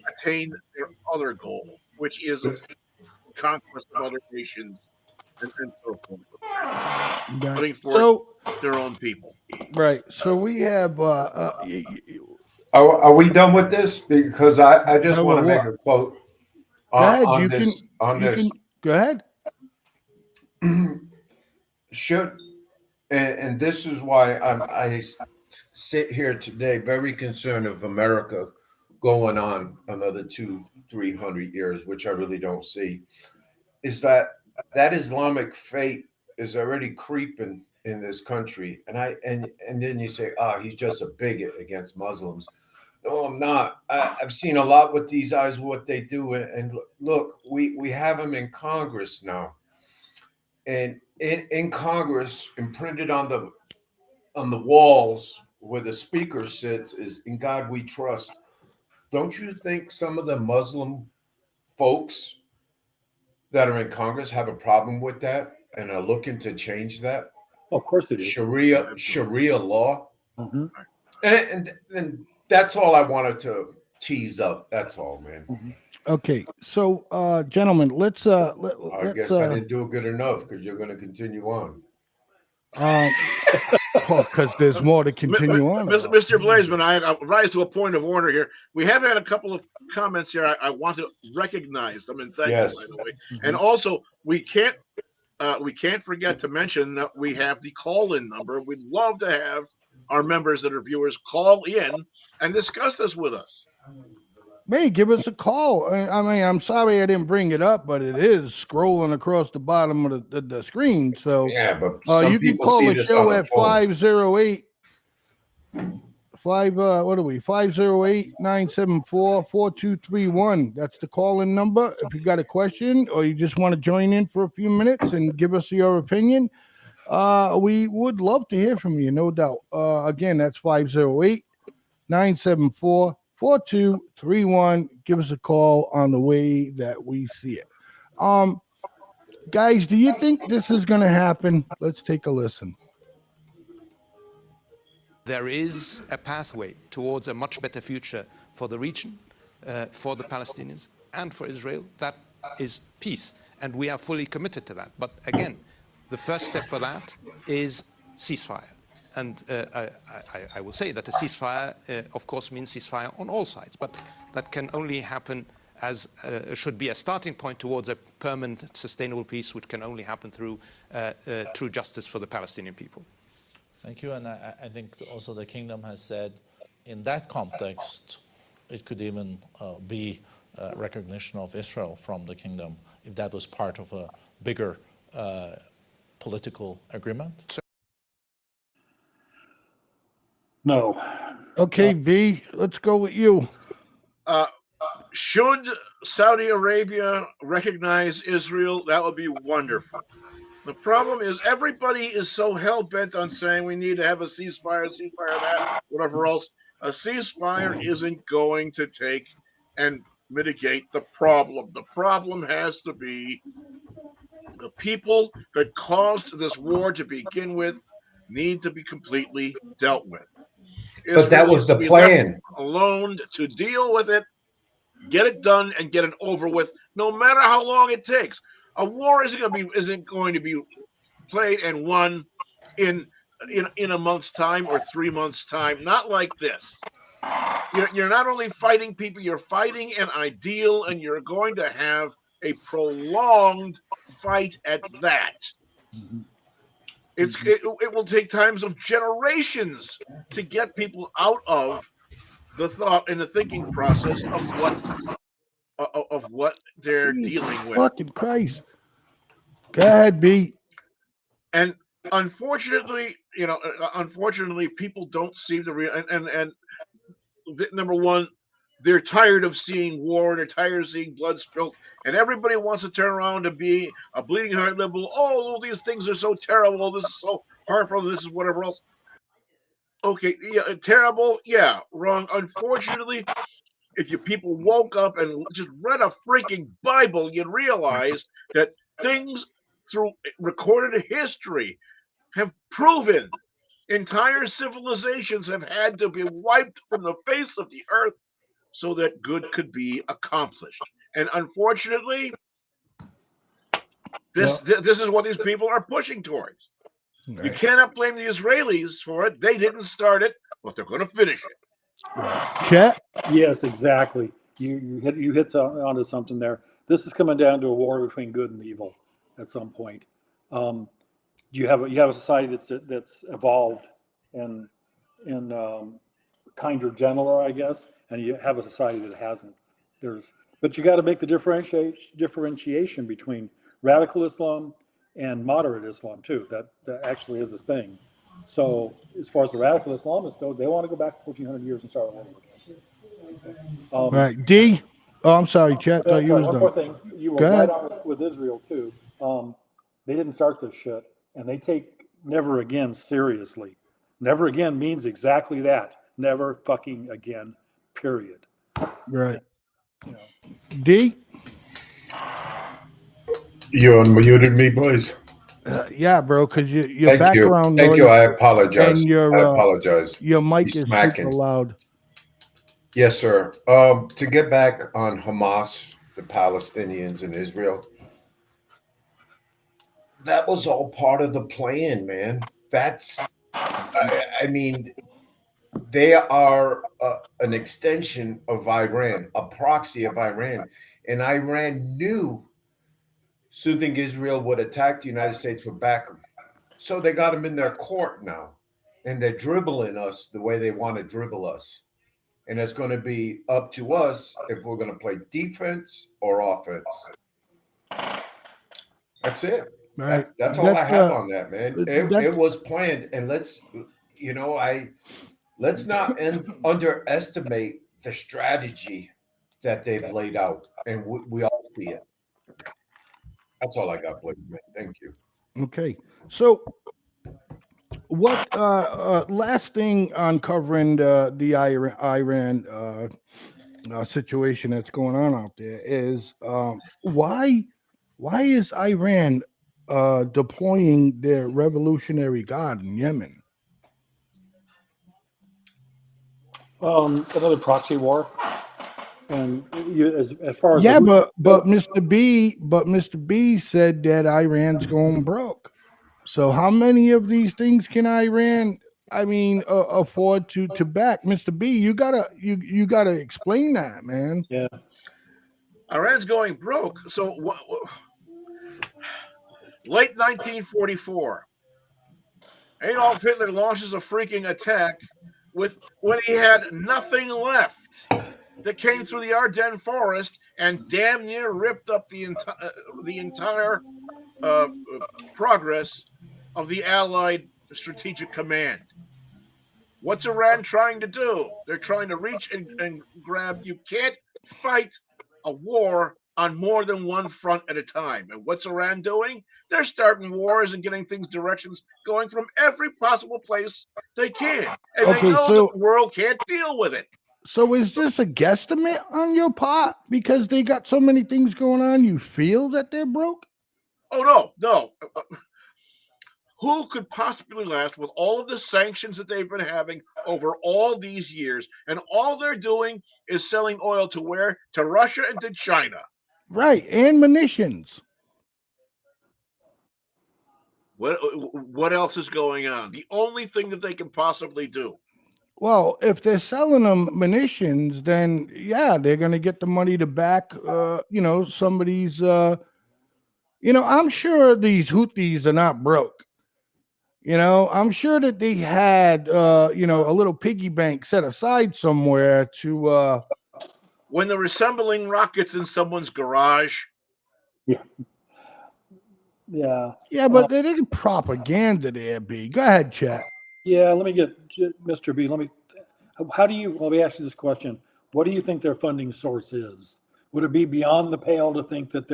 Speaker 4: attain their other goal, which is of conquest of other nations and so forth. Putting forth their own people.
Speaker 2: Right. So we have.
Speaker 3: Are we done with this? Because I just want to make a quote on this.
Speaker 2: Go ahead.
Speaker 3: And this is why I sit here today very concerned of America going on another 200-300 years, which I really don't see, is that Islamic fate is already creeping in this country. And then you say, he's just a bigot against Muslims. No, I'm not. I've seen a lot with these eyes, what they do. And look, we have them in Congress now. And in Congress, imprinted on the walls where the speaker sits is "In God We Trust." Don't you think some of the Muslim folks that are in Congress have a problem with that and are looking to change that?
Speaker 8: Well, of course they do.
Speaker 3: Sharia law.
Speaker 8: Mm-hmm.
Speaker 3: And that's all I wanted to tease up. That's all, man.
Speaker 8: Mm-hmm.
Speaker 2: Okay, so gentlemen, let's
Speaker 3: I guess I didn't do good enough because you're going to continue on.
Speaker 2: Because there's more to continue on.
Speaker 4: Mr. Blazeman, I rise to a point of order here. We have had a couple of comments here. I want to recognize them and thank you, by the way. Mm-hmm. And also, we can't forget to mention that we have the call-in number. We'd love to have our members that are viewers call in and discuss this with us.
Speaker 2: Hey, give us a call. I mean, I'm sorry I didn't bring it up, but it is scrolling across the bottom of the screen. So
Speaker 3: yeah, but
Speaker 2: you can call the show at 508 508-974-4231. That's the call-in number. If you got a question or you just want to join in for a few minutes and give us your opinion, we would love to hear from you, no doubt. Again, that's 508-974-4231. Give us a call on the way that we see it. Guys, do you think this is going to happen? Let's take a listen.
Speaker 12: There is a pathway towards a much better future for the region. for the Palestinians and for Israel, that is peace. And we are fully committed to that. But again, the first step for that is ceasefire. And I will say that a ceasefire, of course, means ceasefire on all sides. But that can only happen as should be a starting point towards a permanent, sustainable peace, which can only happen through true justice for the Palestinian people.
Speaker 13: Thank you. And I think also the kingdom has said in that context, it could even be recognition of Israel from the kingdom if that was part of a bigger political agreement.
Speaker 8: No.
Speaker 2: Okay, V, let's go with you.
Speaker 4: Should Saudi Arabia recognize Israel? That would be wonderful. The problem is everybody is so hell-bent on saying we need to have a ceasefire that, whatever else. A ceasefire isn't going to take and mitigate the problem. The problem has to be the people that caused this war to begin with need to be completely dealt with.
Speaker 7: But that was the plan.
Speaker 4: Alone to deal with it, get it done, and get it over with, no matter how long it takes. A war isn't going to be played and won in a month's time or 3 months' time. Not like this. You're not only fighting people, you're fighting an ideal, and you're going to have a prolonged fight at that. It will take times of generations to get people out of the thought and the thinking process of what they're dealing with.
Speaker 2: Fucking Christ. Go ahead, B.
Speaker 4: And unfortunately, people don't seem to number one, they're tired of seeing war. They're tired of seeing blood spilled, and everybody wants to turn around and be a bleeding heart liberal. Oh, these things are so terrible. This is so harmful. This is whatever else. Okay, yeah, terrible. Yeah, wrong. Unfortunately, if you people woke up and just read a freaking Bible, you'd realize that things through recorded history have proven entire civilizations have had to be wiped from the face of the earth so that good could be accomplished. And unfortunately, this is what these people are pushing towards. Right. You cannot blame the Israelis for it. They didn't start it, but they're going to finish it.
Speaker 2: Chet?
Speaker 8: Yes, exactly. You hit onto something there. This is coming down to a war between good and evil at some point. You have a society that's evolved and kinder, gentler, I guess, and you have a society that hasn't. But you got to make the differentiation between radical Islam and moderate Islam too. That actually is this thing. So as far as the radical Islamists go, they want to go back 1,400 years and start all over again.
Speaker 2: Right, D. Oh, I'm sorry, Chet.
Speaker 8: One more thing. You were right on with Israel too. They didn't start this shit, and they take never again seriously. Never again means exactly that. Never fucking again. Period.
Speaker 2: Right. D.
Speaker 3: You unmuted me, boys.
Speaker 2: Yeah, bro, because your background.
Speaker 3: Thank you. I apologize.
Speaker 2: And I
Speaker 3: apologize.
Speaker 2: Your mic is super loud.
Speaker 3: Yes, sir. To get back on Hamas, the Palestinians, and Israel, that was all part of the plan, man. I mean, they are an extension of Iran, a proxy of Iran. And Iran knew soon Israel would attack, the United States would back them. So they got them in their court now. And they're dribbling us the way they want to dribble us. And it's going to be up to us if we're going to play defense or offense. That's it.
Speaker 2: Right.
Speaker 3: That's all I have on that, man. It was planned. And let's not underestimate the strategy that they've laid out. And we all see it. That's all I got, Blake, man. Thank you.
Speaker 2: Okay. So what last thing on covering the Iran situation that's going on out there is why is Iran deploying their Revolutionary Guard in Yemen?
Speaker 8: Another proxy war. And as far as
Speaker 2: Yeah,
Speaker 8: the
Speaker 2: but Mr. B said that Iran's going broke. So how many of these things can Iran, afford to back? Mr. B, you gotta explain that, man.
Speaker 8: yeah,
Speaker 4: Iran's going broke. So late 1944, Adolf Hitler launches a freaking attack when he had nothing left. That came through the Ardennes forest and damn near ripped up the entire uh, progress of the Allied Strategic Command. What's Iran trying to do? They're trying to reach and grab. You can't fight a war on more than one front at a time. And what's Iran doing? They're starting wars and getting things directions going from every possible place they can. And they
Speaker 2: Okay,
Speaker 4: know that the world can't deal with it.
Speaker 2: so is this a guesstimate on your part because they got so many things going on? You feel that they're broke?
Speaker 4: Oh, no. Who could possibly last with all of the sanctions that they've been having over all these years? And all they're doing is selling oil to where? To Russia and to China.
Speaker 2: Right, and munitions.
Speaker 4: What else is going on? The only thing that they can possibly do.
Speaker 2: Well, if they're selling them munitions, then yeah, they're gonna get the money to back. Some of these. I'm sure these Houthis are not broke. I'm sure that they had, a little piggy bank set aside somewhere to.
Speaker 4: When they're assembling rockets in someone's garage.
Speaker 8: Yeah. Yeah.
Speaker 2: Yeah, but they did propaganda there, B. Go ahead, chat.
Speaker 8: Yeah, let me get Mr. B. Let me ask you this question. What do you think their funding source is? Would it be beyond the pale to think that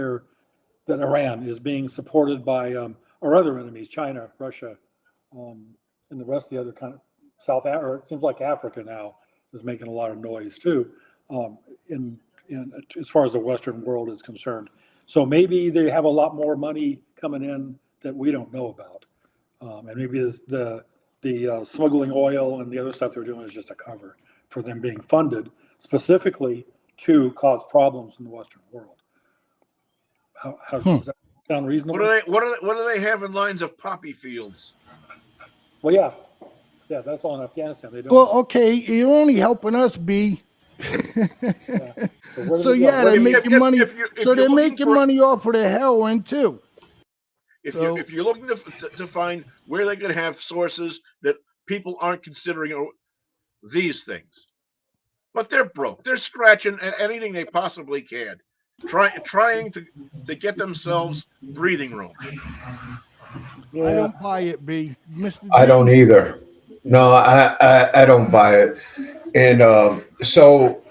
Speaker 8: Iran is being supported by our other enemies, China, Russia, and the rest of the other kind of South Africa, or it seems like Africa now is making a lot of noise too, in as far as the Western world is concerned. So maybe they have a lot more money coming in that we don't know about, and maybe the smuggling oil and the other stuff they're doing is just a cover for them being funded specifically to cause problems in the Western world. How does that sound reasonable?
Speaker 4: What do they have in lines of poppy fields?
Speaker 8: Well, yeah, that's all in Afghanistan. They don't.
Speaker 2: Well, okay, you're only helping us, B. So yeah, they're making money. So they're making money off of the heroin too.
Speaker 4: If you're looking to find where they can have sources that people aren't considering these things, but they're broke. They're scratching at anything they possibly can, trying to get themselves breathing room.
Speaker 2: Yeah. I don't buy it, B. Mr.
Speaker 7: I don't either. No, I don't buy it. And so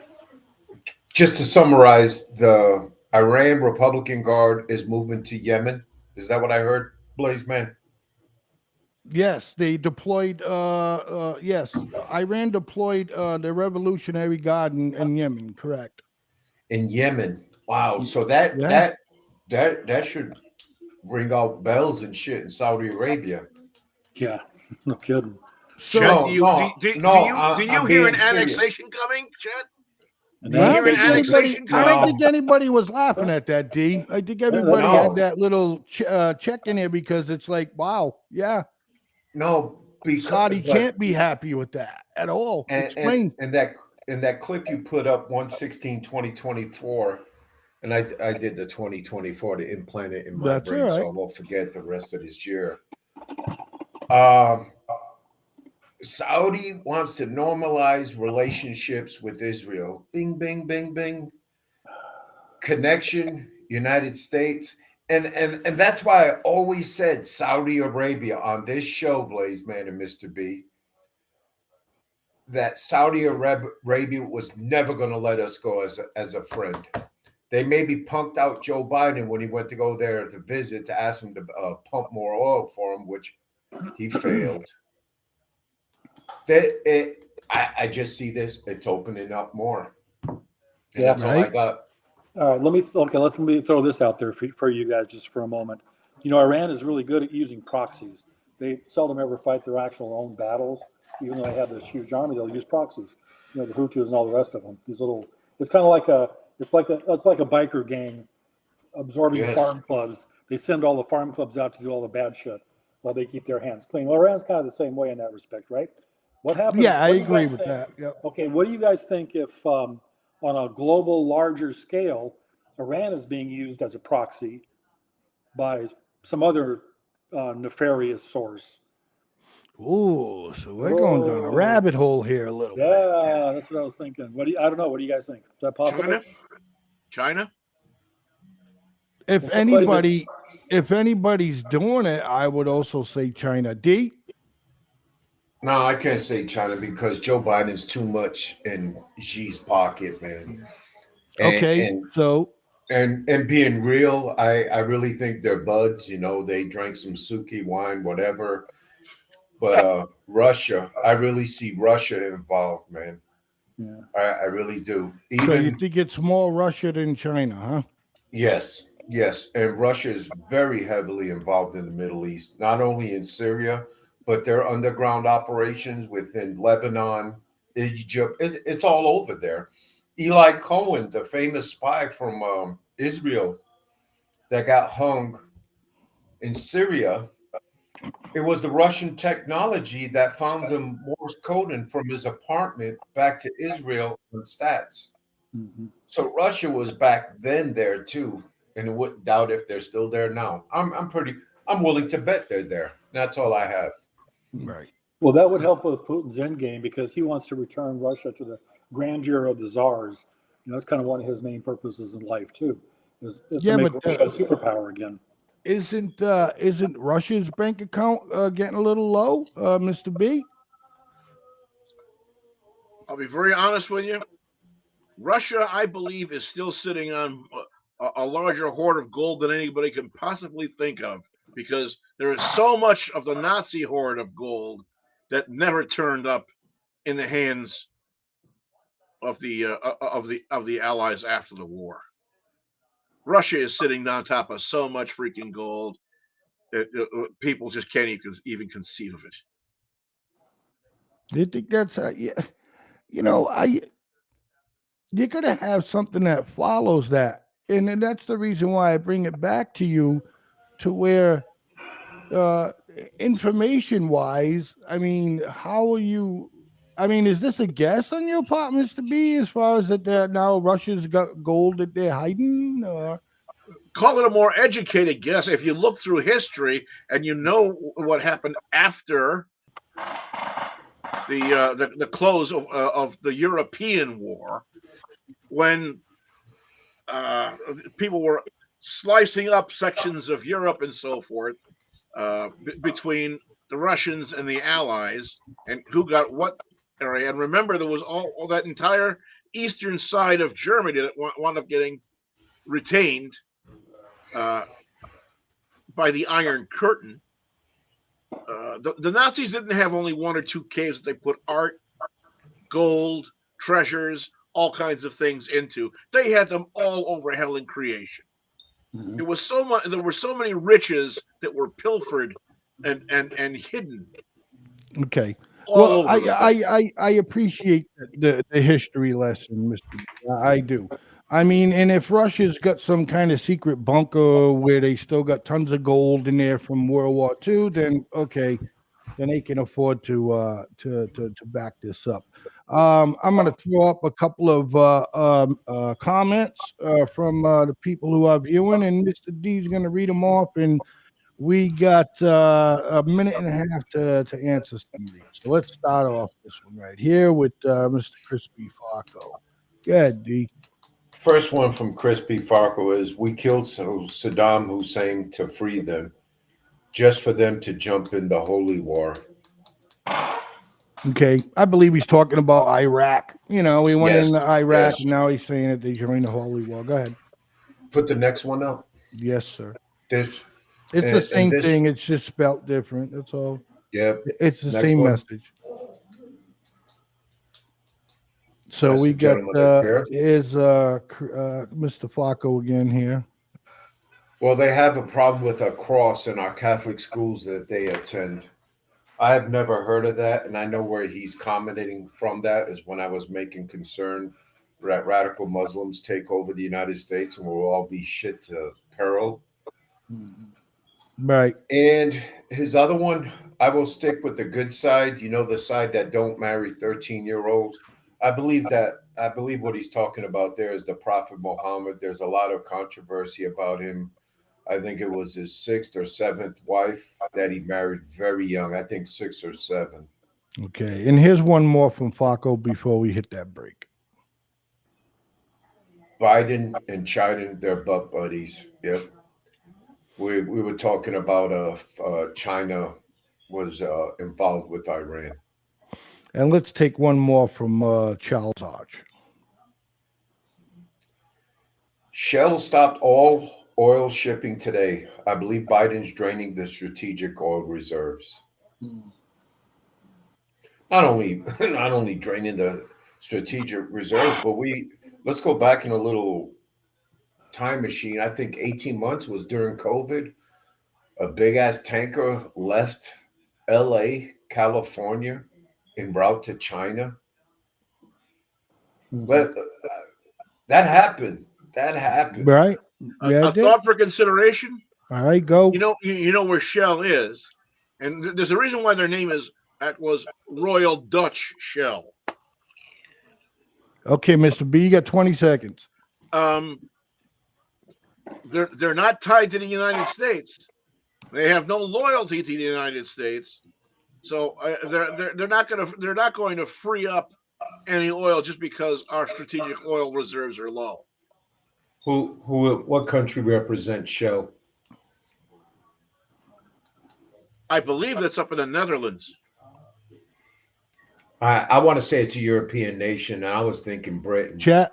Speaker 7: just to summarize, the Iran Republican Guard is moving to Yemen. Is that what I heard, Blaze Man?
Speaker 2: Yes, they deployed. Yes, Iran deployed the Revolutionary Guard in Yemen. Correct.
Speaker 7: In Yemen. Wow. So that should ring out bells and shit in Saudi Arabia.
Speaker 8: Yeah, no kidding.
Speaker 4: So, do you hear an annexation coming, Chet?
Speaker 2: I don't think anybody was laughing at that, D. I think everybody had that little check in there because it's like, wow, yeah.
Speaker 7: No, because
Speaker 2: Saudi can't be happy with that at all. Explain.
Speaker 7: And that clip you put up 1/16/2024, and I did the 2024 to implant it in my brain, right, so I won't forget the rest of this year. Saudi wants to normalize relationships with Israel. Bing, bing, bing, bing. Connection, United States. And that's why I always said Saudi Arabia on this show, Blaze Man and Mr. B, that Saudi Arabia was never going to let us go as a friend. They maybe punked out Joe Biden when he went to go there to visit to ask him to pump more oil for him, which he failed. I just see this. It's opening up more. And that's all I got.
Speaker 8: All right, let me throw this out there for you guys just for a moment. Iran is really good at using proxies. They seldom ever fight their actual own battles, even though they have this huge army. They'll use proxies. The Hutus and all the rest of them. These little It's kind of like it's like a biker gang absorbing
Speaker 3: Yes.
Speaker 8: farm clubs. They send all the farm clubs out to do all the bad shit while they keep their hands clean. Well, Iran's kind of the same way in that respect, right? What happens?
Speaker 2: Yeah, I
Speaker 8: what do you
Speaker 2: agree
Speaker 8: guys
Speaker 2: with
Speaker 8: think-
Speaker 2: that. Yep.
Speaker 8: Okay, what do you guys think if on a global, larger scale, Iran is being used as a proxy by some other nefarious source?
Speaker 2: Ooh, so we're going down a rabbit hole here a little bit.
Speaker 8: Yeah, that's what I was thinking. I don't know. What do you guys think? Is that possible?
Speaker 4: China?
Speaker 2: If
Speaker 8: Well, somebody that-
Speaker 2: anybody, if anybody's doing it, I would also say China. D.
Speaker 7: No, I can't say China because Joe Biden's too much in Xi's pocket, man.
Speaker 2: Okay, so
Speaker 7: and being real, I really think they're buds. You know, they drank some Suki wine, whatever. But Russia, I really see Russia involved, man.
Speaker 8: Yeah,
Speaker 7: I really do.
Speaker 2: so you
Speaker 7: Even
Speaker 2: think it's more Russia than China, huh?
Speaker 7: yes, and Russia is very heavily involved in the Middle East, not only in Syria, but their underground operations within Lebanon, Egypt. It's all over there. Eli Cohen, the famous spy from Israel that got hung in Syria, it was the Russian technology that found him Morse coding from his apartment back to Israel on stats.
Speaker 8: Mhm.
Speaker 7: So Russia was back then there too, and I wouldn't doubt if they're still there now. I'm willing to bet they're there. That's all I have.
Speaker 2: Right.
Speaker 8: Well, that would help with Putin's endgame because he wants to return Russia to the grandeur of the czars. You know, that's kind of one of his main purposes in life too, is
Speaker 2: Yeah,
Speaker 8: to make
Speaker 2: but,
Speaker 8: Russia a superpower again.
Speaker 2: Isn't Russia's bank account getting a little low, Mr. B?
Speaker 4: I'll be very honest with you. Russia, I believe, is still sitting on a larger hoard of gold than anybody can possibly think of, because there is so much of the Nazi hoard of gold that never turned up in the hands of the Allies after the war. Russia is sitting on top of so much freaking gold that people just can't even conceive of it.
Speaker 2: Do you think that's yeah? You know, you're gonna have something that follows that, and then that's the reason why I bring it back to you, to where, information wise, I mean, how are you? I mean, is this a guess on your part, Mr. B, as far as that now Russia's got gold that they're hiding? Or?
Speaker 4: Call it a more educated guess. If you look through history and you know what happened after the close of the European War, when people were slicing up sections of Europe and so forth, between the Russians and the Allies, and who got what area. And remember, there was all that entire eastern side of Germany that wound up getting retained by the Iron Curtain. The Nazis didn't have only one or two caves that they put art, gold, treasures, all kinds of things into. They had them all over hell in creation.
Speaker 8: Mhm.
Speaker 4: It was so much. There were so many riches that were pilfered and hidden.
Speaker 2: Okay.
Speaker 4: All
Speaker 2: Well,
Speaker 4: over the place.
Speaker 2: I appreciate the history lesson, Mr. B. I do. I mean, and if Russia's got some kind of secret bunker where they still got tons of gold in there from World War II, then okay, then they can afford to back this up. I'm going to throw up a couple of comments from the people who are viewing, and Mr. D is going to read them off, and we got a minute and a half to answer some of these. So let's start off this one right here with Mr. Crispy Farco. Go ahead, D.
Speaker 7: First one from Crispy Farco is, we killed Saddam Hussein to free them, just for them to jump in the holy war.
Speaker 2: Okay, I believe he's talking about Iraq. You know, we went
Speaker 7: Yes,
Speaker 2: into Iraq,
Speaker 7: yes.
Speaker 2: and now he's saying that they joined the holy war. Go ahead.
Speaker 7: Put the next one up.
Speaker 2: Yes, sir.
Speaker 7: This
Speaker 2: It's the same thing. It's just spelt different. That's all.
Speaker 7: Yeah.
Speaker 2: It's the
Speaker 7: Next
Speaker 2: same
Speaker 7: one.
Speaker 2: message. So
Speaker 7: That's
Speaker 2: we
Speaker 7: the
Speaker 2: got
Speaker 7: gentleman right there.
Speaker 2: is Mr. Flacco again here.
Speaker 7: Well, they have a problem with a cross in our Catholic schools that they attend. I have never heard of that, and I know where he's commenting from. That is when I was making concern radical Muslims take over the United States and we'll all be shit to peril.
Speaker 2: Right.
Speaker 7: And his other one, I will stick with the good side, the side that don't marry 13-year-olds. I believe what he's talking about there is the Prophet Muhammad. There's a lot of controversy about him. I think it was his 6th or 7th wife that he married very young. I think 6 or 7.
Speaker 2: Okay. And here's one more from Faco before we hit that break.
Speaker 7: Biden and China, they're butt buddies. Yep. We were talking about China was involved with Iran.
Speaker 2: And let's take one more from Charles Arch.
Speaker 7: Shell stopped all oil shipping today. I believe Biden's draining the strategic oil reserves. Not only draining the strategic reserves, but let's go back in a little time machine. I think 18 months was during COVID. A big ass tanker left LA, California, en route to China. But that happened.
Speaker 2: Right. Yeah,
Speaker 4: a thought for consideration.
Speaker 2: All right, go.
Speaker 4: You know where Shell is, and there's a reason why their name was Royal Dutch Shell.
Speaker 2: Okay, Mr. B, you got 20 seconds.
Speaker 4: They're not tied to the United States. They have no loyalty to the United States, so they're not going to free up any oil just because our strategic oil reserves are low.
Speaker 7: What country represents Shell?
Speaker 4: I believe that's up in the Netherlands.
Speaker 7: I want to say it's a European nation. I was thinking Britain.
Speaker 2: Chat.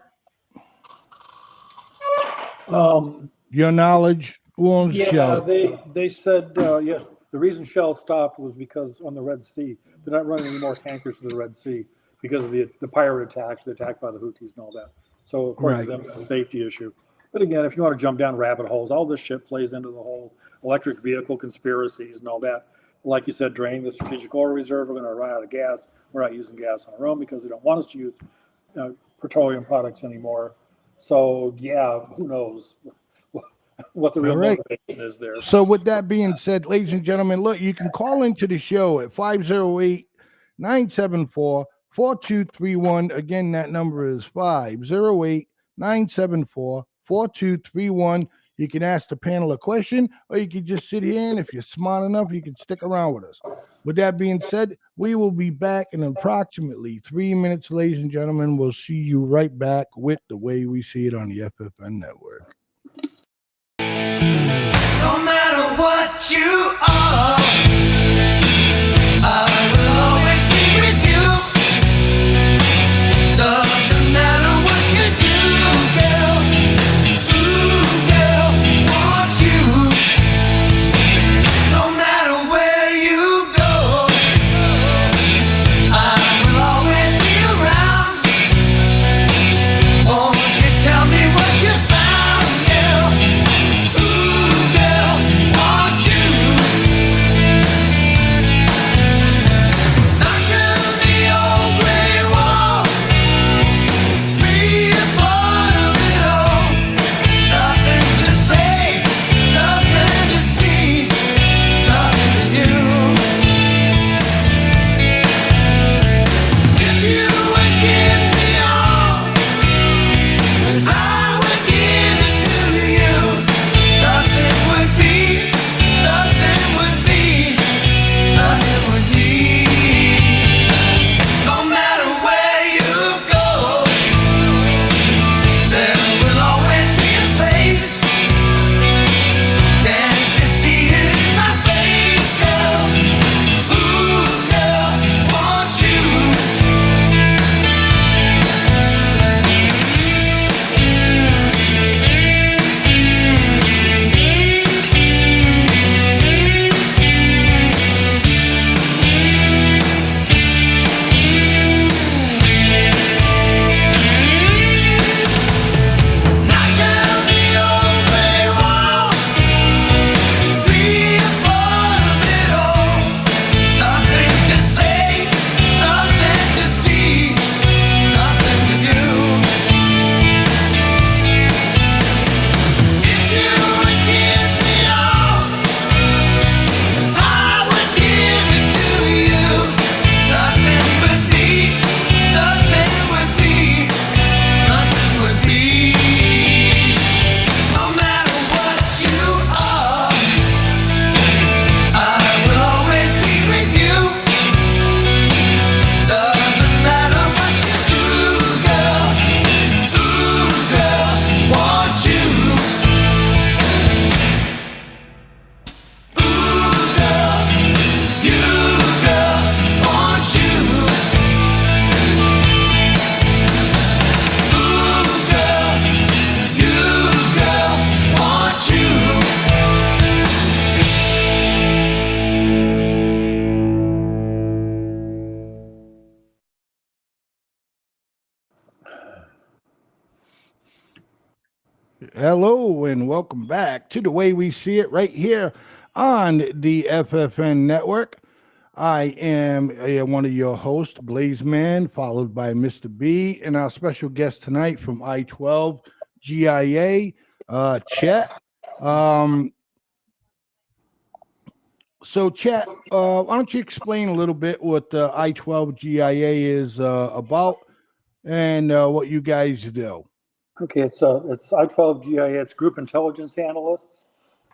Speaker 2: Your knowledge, who owns Shell?
Speaker 8: They said yes. The reason Shell stopped was because on the Red Sea, they're not running any more tankers to the Red Sea because of the pirate attacks, the attack by the Houthis and all that. So according to them, it's a safety issue. But again, if you want to jump down rabbit holes, all this shit plays into the whole electric vehicle conspiracies and all that. Like you said, drain the strategic oil reserve. We're going to run out of gas. We're not using gas on our own because they don't want us to use petroleum products anymore. So yeah, who knows what the real motivation is there.
Speaker 2: So with that being said, ladies and gentlemen, look, you can call into the show at 508-974-4231. Again, that number is 508-974-4231. You can ask the panel a question, or you can just sit here, and if you're smart enough, you can stick around with us. With that being said, we will be back in approximately 3 minutes, ladies and gentlemen. We'll see you right back with The Way We See It on the FFN Network.
Speaker 9: No matter what you are, I will always be with you. Doesn't matter what you do, girl. Ooh, girl, want you. No matter where you go, I will always be around. Won't you tell me what you found, girl? Ooh, girl, want you.
Speaker 2: Hello and welcome back to The Way We See It right here on the FFN Network. I am one of your hosts, Blaze Man, followed by Mr. B, and our special guest tonight from I-12 GIA, Chet. So, Chet, why don't you explain a little bit what the I-12 GIA is about and what you guys do?
Speaker 8: Okay, it's I-12 GIA, it's Group Intelligence Analysts,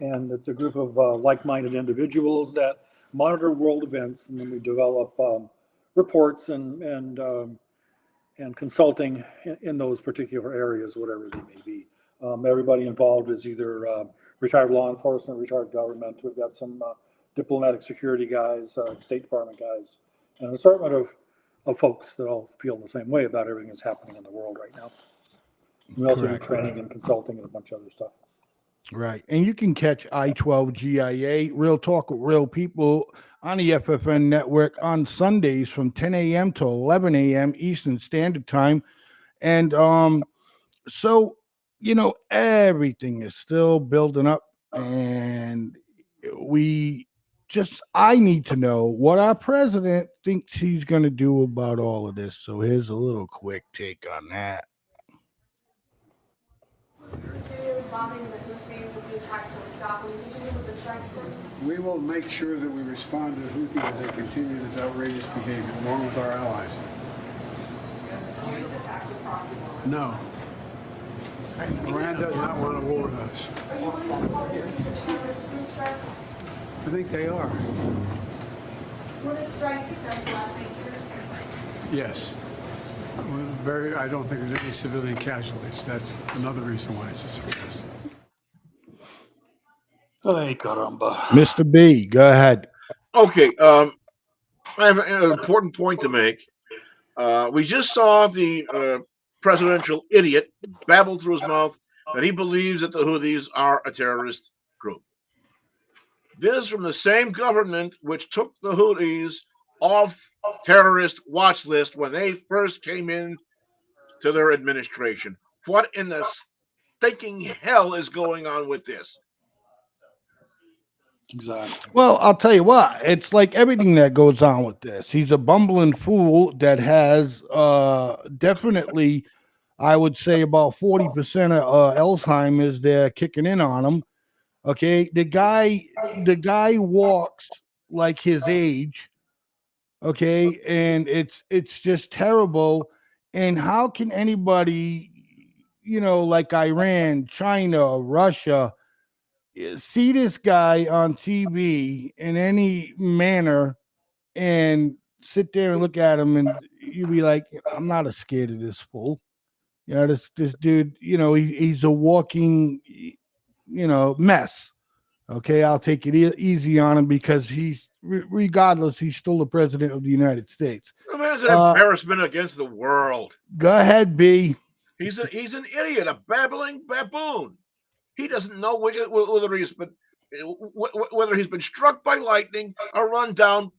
Speaker 8: and it's a group of like-minded individuals that monitor world events, and then we develop reports and consulting in those particular areas, whatever they may be. Everybody involved is either retired law enforcement, retired government. We've got some diplomatic security guys, State Department guys, and an assortment of folks that all feel the same way about everything that's happening in the world right now. We also do training and consulting and a bunch of other stuff.
Speaker 2: Right. And you can catch I-12 GIA, Real Talk with Real People, on the FFN Network on Sundays from 10 a.m. to 11 a.m. Eastern Standard Time. And so, you know, everything is still building up. And I need to know what our president thinks he's going to do about all of this. So here's a little quick take on that.
Speaker 14: We will make sure that we respond to the Houthis as they continue this outrageous behavior, along with our allies. No. Iran does not want to war with us.
Speaker 9: Are you going to call your terrorist group, sir?
Speaker 14: I think they are.
Speaker 9: Were the strikes successful last night, sir?
Speaker 14: Yes. I don't think there's any civilian casualties. That's another reason why it's a success.
Speaker 8: Ay, caramba.
Speaker 2: Mr. B, go ahead.
Speaker 4: Okay, I have an important point to make. We just saw the presidential idiot babble through his mouth that he believes that the Houthis are a terrorist group. This is from the same government which took the Houthis off terrorist watch list when they first came in to their administration. What in the stinking hell is going on with this?
Speaker 8: Exactly.
Speaker 2: Well, I'll tell you what, it's like everything that goes on with this. He's a bumbling fool that has definitely, I would say, about 40% of Alzheimer's there kicking in on him. Okay, the guy walks like his age. Okay, and it's just terrible. And how can anybody, you know, like Iran, China, Russia, see this guy on TV in any manner and sit there and look at him, and you'd be like, I'm not as scared of this fool. You know, this dude, you know, he's a walking, you know, mess. Okay, I'll take it easy on him because regardless, he's still the president of the United States.
Speaker 4: The man's an embarrassment against the world.
Speaker 2: Go ahead, B.
Speaker 4: He's an idiot, a babbling baboon. He doesn't know whether he's been struck by lightning or run down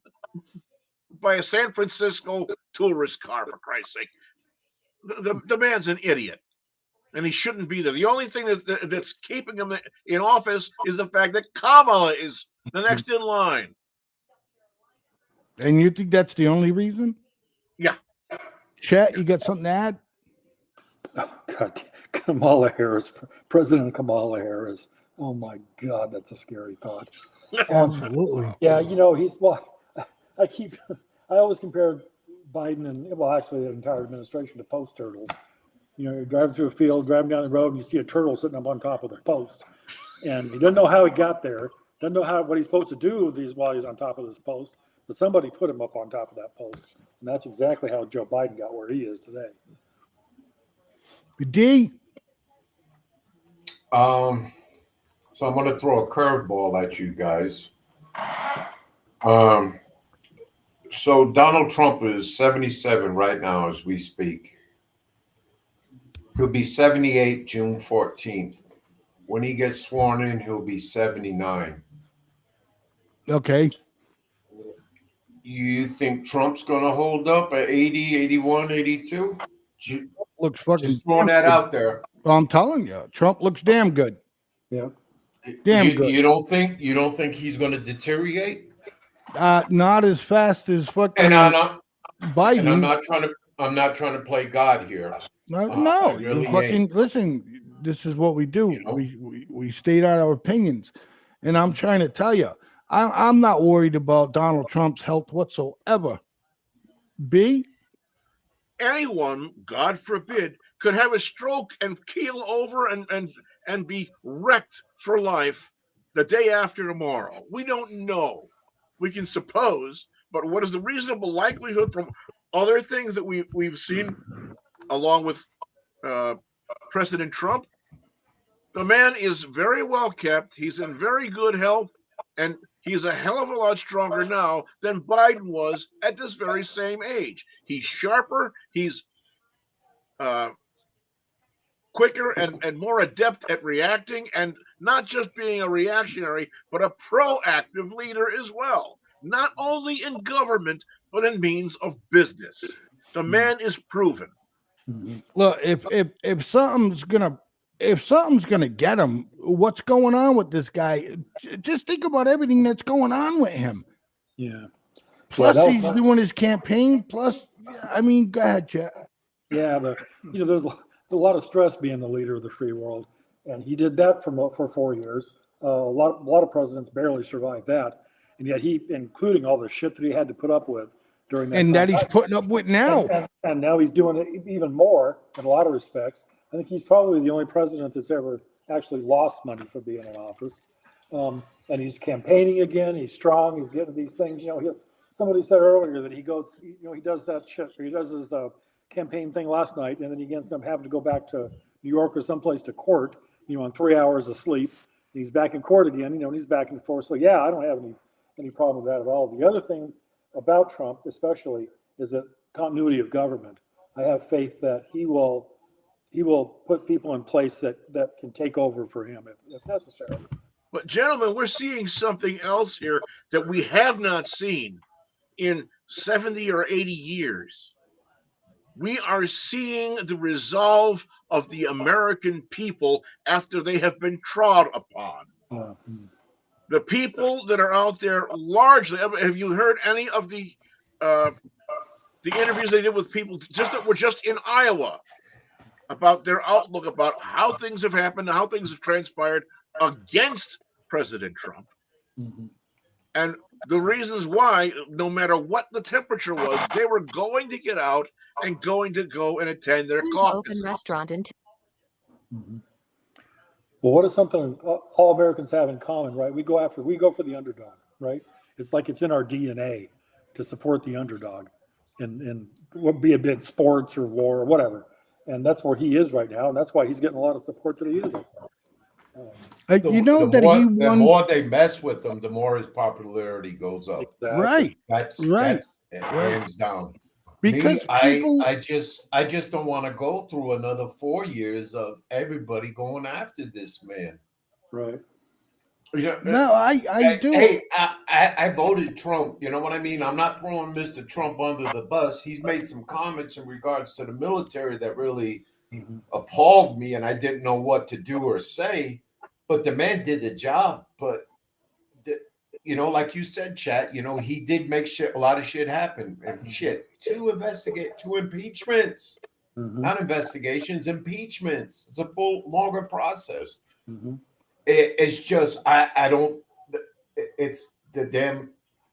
Speaker 4: by a San Francisco tourist car. For Christ's sake, the man's an idiot, and he shouldn't be there. The only thing that's keeping him in office is the fact that Kamala is the next in line.
Speaker 2: And you think that's the only reason?
Speaker 4: Yeah.
Speaker 2: Chet, you got something to add?
Speaker 8: Oh, God. Kamala Harris, President Kamala Harris. Oh my God, that's a scary thought.
Speaker 2: Absolutely.
Speaker 8: Yeah, you know, I always compare Biden and, well, actually the entire administration to post turtles. You know, you're driving through a field, driving down the road, and you see a turtle sitting up on top of the post. And he doesn't know how he got there, doesn't know what he's supposed to do while he's on top of this post, but somebody put him up on top of that post. And that's exactly how Joe Biden got where he is today.
Speaker 2: D?
Speaker 3: So I'm going to throw a curveball at you guys. So Donald Trump is 77 right now as we speak. He'll be 78 June 14th. When he gets sworn in, he'll be 79.
Speaker 2: Okay.
Speaker 3: You think Trump's going to hold up at 80, 81, 82?
Speaker 2: Looks fucking
Speaker 3: just throwing that out there.
Speaker 2: Well, I'm telling you, Trump looks damn good.
Speaker 8: Yeah.
Speaker 2: Damn
Speaker 7: you,
Speaker 2: good.
Speaker 7: You don't think he's going to deteriorate?
Speaker 2: Not as fast as fucking
Speaker 7: And I'm not
Speaker 2: Biden.
Speaker 7: I'm not trying to play God here.
Speaker 2: No, you
Speaker 7: really
Speaker 2: fucking
Speaker 7: ain't.
Speaker 2: listen. This is what we do.
Speaker 7: You know?
Speaker 2: We state out our opinions, and I'm trying to tell you, I'm not worried about Donald Trump's health whatsoever. B.
Speaker 4: Anyone, God forbid, could have a stroke and keel over and be wrecked for life the day after tomorrow. We don't know. We can suppose, but what is the reasonable likelihood from other things that we've seen along with President Trump? The man is very well kept. He's in very good health, and he's a hell of a lot stronger now than Biden was at this very same age. He's sharper. He's quicker and more adept at reacting, and not just being a reactionary, but a proactive leader as well. Not only in government, but in means of business. The man is proven.
Speaker 2: Look, if something's gonna get him, what's going on with this guy? Just think about everything that's going on with him.
Speaker 8: Yeah.
Speaker 2: Plus, he's doing his campaign. Plus, I mean, go ahead, Chet.
Speaker 8: Yeah, there's a lot of stress being the leader of the free world, and he did that for 4 years. A lot of presidents barely survived that, and yet including all the shit that he had to put up with during that.
Speaker 2: And
Speaker 8: time.
Speaker 2: that he's putting up with now.
Speaker 8: And now he's doing it even more in a lot of respects. I think he's probably the only president that's ever actually lost money for being in office. And he's campaigning again. He's strong. He's getting these things. Somebody said earlier that he goes, he does that shit. He does his campaign thing last night, and then he ends up having to go back to New York or someplace to court, on 3 hours of sleep. He's back in court again, and he's back and forth. So yeah, I don't have any problem with that at all. The other thing about Trump, especially, is that continuity of government. I have faith that he will put people in place that can take over for him if necessary.
Speaker 4: But gentlemen, we're seeing something else here that we have not seen in 70 or 80 years. We are seeing the resolve of the American people after they have been trod upon. The people that are out there largely, have you heard any of the interviews they did with people that were just in Iowa about their outlook, about how things have happened, how things have transpired against President Trump, and the reasons why, no matter what the temperature was, they were going to get out and going to go and attend their caucus.
Speaker 15: Open restaurant in.
Speaker 8: Well, what is something all Americans have in common, right? We go for the underdog, right? It's like it's in our DNA to support the underdog, and be it in sports or war or whatever. And that's where he is right now, and that's why he's getting a lot of support that he is.
Speaker 7: The more they mess with him, the more his popularity goes up.
Speaker 8: Exactly.
Speaker 2: Right.
Speaker 7: That's hands down.
Speaker 2: Because
Speaker 7: I just don't want to go through another 4 years of everybody going after this man.
Speaker 8: Right.
Speaker 2: No, I do.
Speaker 7: Hey, I voted Trump. You know what I mean? I'm not throwing Mr. Trump under the bus. He's made some comments in regards to the military that really appalled me, and I didn't know what to do or say. But the man did the job. But like you said, Chat, he did make a lot of shit happen. And two impeachments, not investigations, impeachments. It's a longer process. It's just, I don't, it's the damn,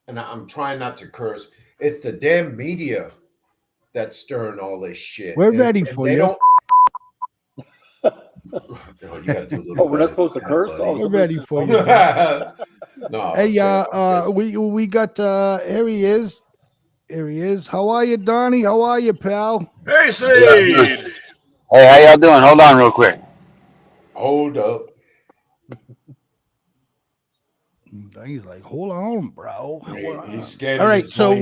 Speaker 7: and I'm trying not to curse, it's the damn media that's stirring all this shit.
Speaker 2: We're ready for you.
Speaker 7: Don't, no, you gotta do a little
Speaker 8: we're not supposed to curse?
Speaker 2: We're ready for you.
Speaker 7: No.
Speaker 2: Hey, we got, here he is. Here he is. How are you, Donnie? How are you, pal?
Speaker 4: Hey, Sade!
Speaker 16: Hey, how y'all doing? Hold on real quick.
Speaker 7: Hold up.
Speaker 2: He's like, hold on, bro.
Speaker 7: He's scared.
Speaker 2: All right, so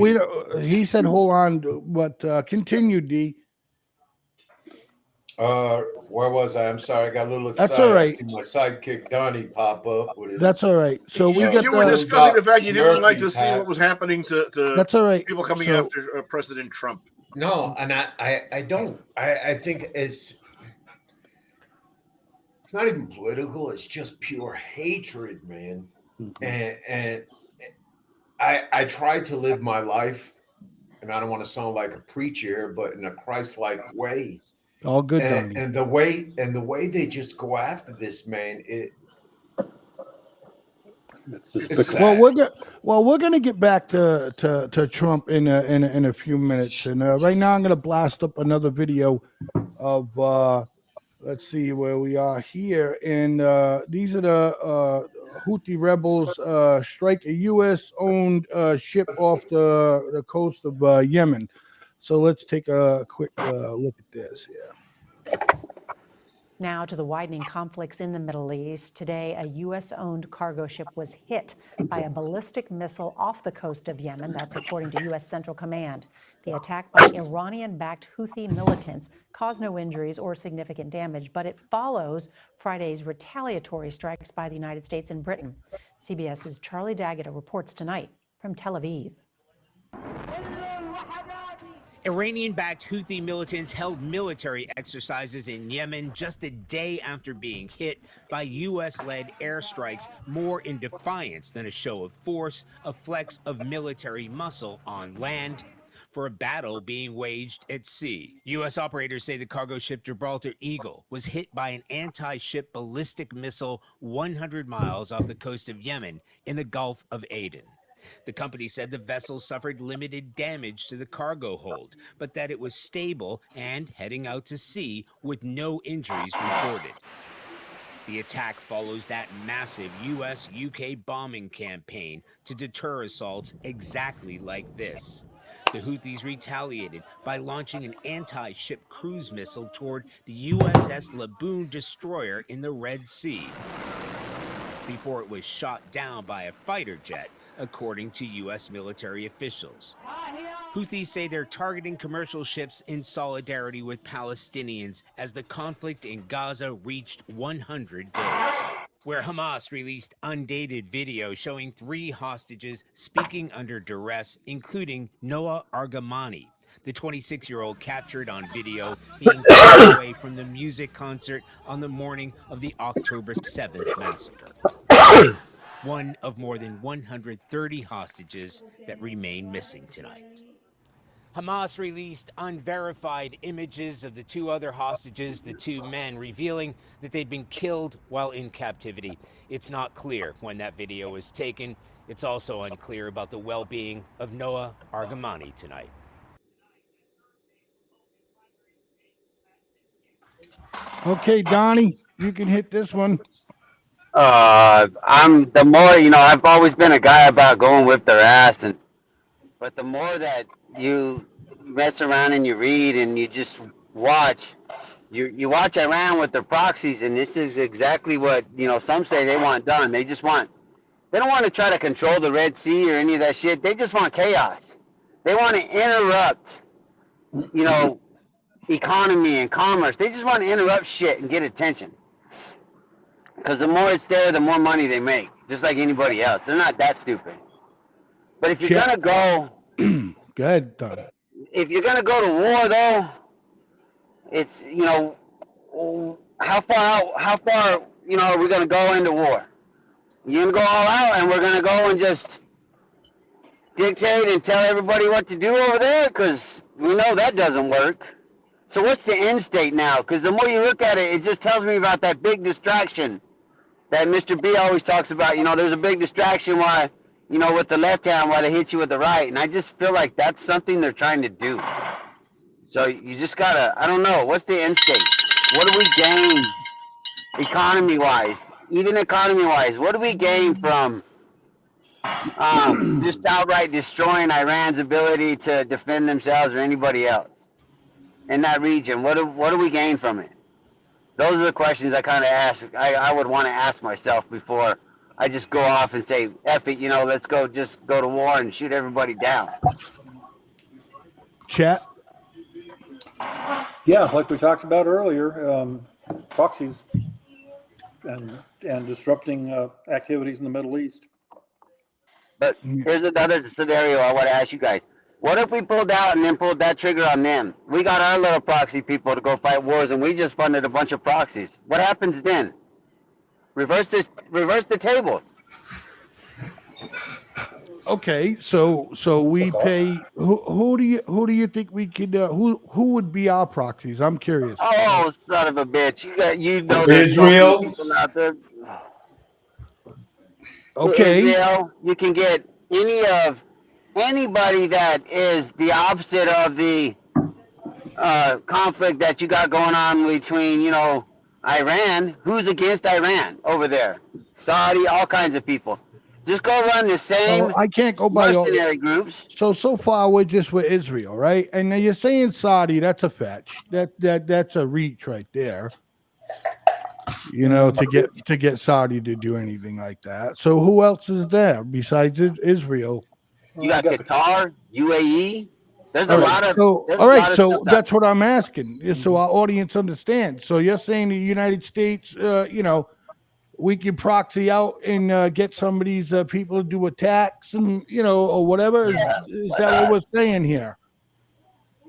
Speaker 2: he said, hold on, but continue, D.
Speaker 7: Where was I? I'm sorry, I got a little excited.
Speaker 2: That's all right.
Speaker 7: I see my sidekick Donnie pop up with his.
Speaker 2: That's all right. So we got.
Speaker 4: You were discussing the fact you didn't like to see what was happening to
Speaker 2: that's all right.
Speaker 4: people coming after President Trump.
Speaker 7: No, and I don't. I think it's not even political. It's just pure hatred, man. And I try to live my life, and I don't want to sound like a preacher, but in a Christ-like way.
Speaker 2: All good, Donnie.
Speaker 7: And the way they just go after this, man, it's sad.
Speaker 2: We're gonna get back to Trump in a few minutes, and right now I'm gonna blast up another video of let's see where we are here, and these are the Houthi rebels strike a U.S.-owned ship off the coast of Yemen. So let's take a quick look at this here.
Speaker 15: Now to the widening conflicts in the Middle East. Today, a U.S.-owned cargo ship was hit by a ballistic missile off the coast of Yemen. That's according to U.S. Central Command. The attack by Iranian-backed Houthi militants caused no injuries or significant damage, but it follows Friday's retaliatory strikes by the United States and Britain. CBS's Charlie Daggett reports tonight from Tel Aviv.
Speaker 17: Iranian-backed Houthi militants held military exercises in Yemen just a day after being hit by U.S.-led airstrikes, more in defiance than a show of force, a flex of military muscle on land, for a battle being waged at sea. U.S. operators say the cargo ship Gibraltar Eagle was hit by an anti-ship ballistic missile 100 miles off the coast of Yemen in the Gulf of Aden. The company said the vessel suffered limited damage to the cargo hold, but that it was stable and heading out to sea with no injuries reported. The attack follows that massive U.S.-UK bombing campaign to deter assaults exactly like this. The Houthis retaliated by launching an anti-ship cruise missile toward the USS Laboon destroyer in the Red Sea before it was shot down by a fighter jet, according to U.S. military officials. Houthis say they're targeting commercial ships in solidarity with Palestinians as the conflict in Gaza reached 100 days, where Hamas released undated video showing 3 hostages speaking under duress, including Noah Argamani, the 26-year-old captured on video being taken away from the music concert on the morning of the October 7th massacre. One of more than 130 hostages that remain missing tonight. Hamas released unverified images of the 2 other hostages, the 2 men, revealing that they'd been killed while in captivity. It's not clear when that video was taken. It's also unclear about the well-being of Noah Argamani tonight.
Speaker 2: Okay, Donnie, you can hit this one.
Speaker 16: I'm the more, I've always been a guy about going whip their ass, but the more that you mess around and you read and you just watch, you watch Iran with their proxies, and this is exactly what, some say they want done. They don't want to try to control the Red Sea or any of that shit. They just want chaos. They want to interrupt, economy and commerce. They just want to interrupt shit and get attention. Because the more it's there, the more money they make, just like anybody else. They're not that stupid. But if you're gonna go,
Speaker 2: go ahead, Donnie.
Speaker 16: If you're gonna go to war, though, it's how far are we gonna go into war? You're gonna go all out, and we're gonna go and just dictate and tell everybody what to do over there? Because we know that doesn't work. So what's the end state now? Because the more you look at it, it just tells me about that big distraction that Mr. B always talks about. There's a big distraction why, with the left hand, why they hit you with the right. And I just feel like that's something they're trying to do. So you just gotta, I don't know, what's the end state? What do we gain economy-wise? Even economy-wise, what do we gain from just outright destroying Iran's ability to defend themselves or anybody else in that region? What do we gain from it? Those are the questions I kind of ask. I would want to ask myself before I just go off and say, F it, let's go to war and shoot everybody down.
Speaker 2: Chat.
Speaker 8: Yeah, like we talked about earlier, proxies and disrupting activities in the Middle East.
Speaker 16: But here's another scenario I want to ask you guys. What if we pulled out and then pulled that trigger on them? We got our little proxy people to go fight wars, and we just funded a bunch of proxies. What happens then? Reverse the tables.
Speaker 2: Okay, so we pay. Who do you think we could? Who would be our proxies? I'm curious.
Speaker 16: Oh, son of a bitch! You know there's so many
Speaker 7: Israel.
Speaker 16: people out there.
Speaker 2: Okay.
Speaker 16: Israel, you can get anybody that is the opposite of the conflict that you got going on between, Iran. Who's against Iran over there? Saudi, all kinds of people. Just go run the same
Speaker 2: I can't go by all.
Speaker 16: mercenary groups.
Speaker 2: So far we're just with Israel, right? And now you're saying Saudi. That's a fetch. That's a reach right there. To get Saudi to do anything like that. So who else is there besides Israel?
Speaker 16: You got Qatar, UAE. There's a
Speaker 2: All
Speaker 16: lot
Speaker 2: right,
Speaker 16: of.
Speaker 2: so
Speaker 16: there's
Speaker 2: all
Speaker 16: a
Speaker 2: right,
Speaker 16: lot of
Speaker 2: so
Speaker 16: stuff
Speaker 2: that's what I'm asking, is so our audience understands. So you're saying the United States, we can proxy out and get some of these people to do attacks and or whatever. Is that what we're saying here?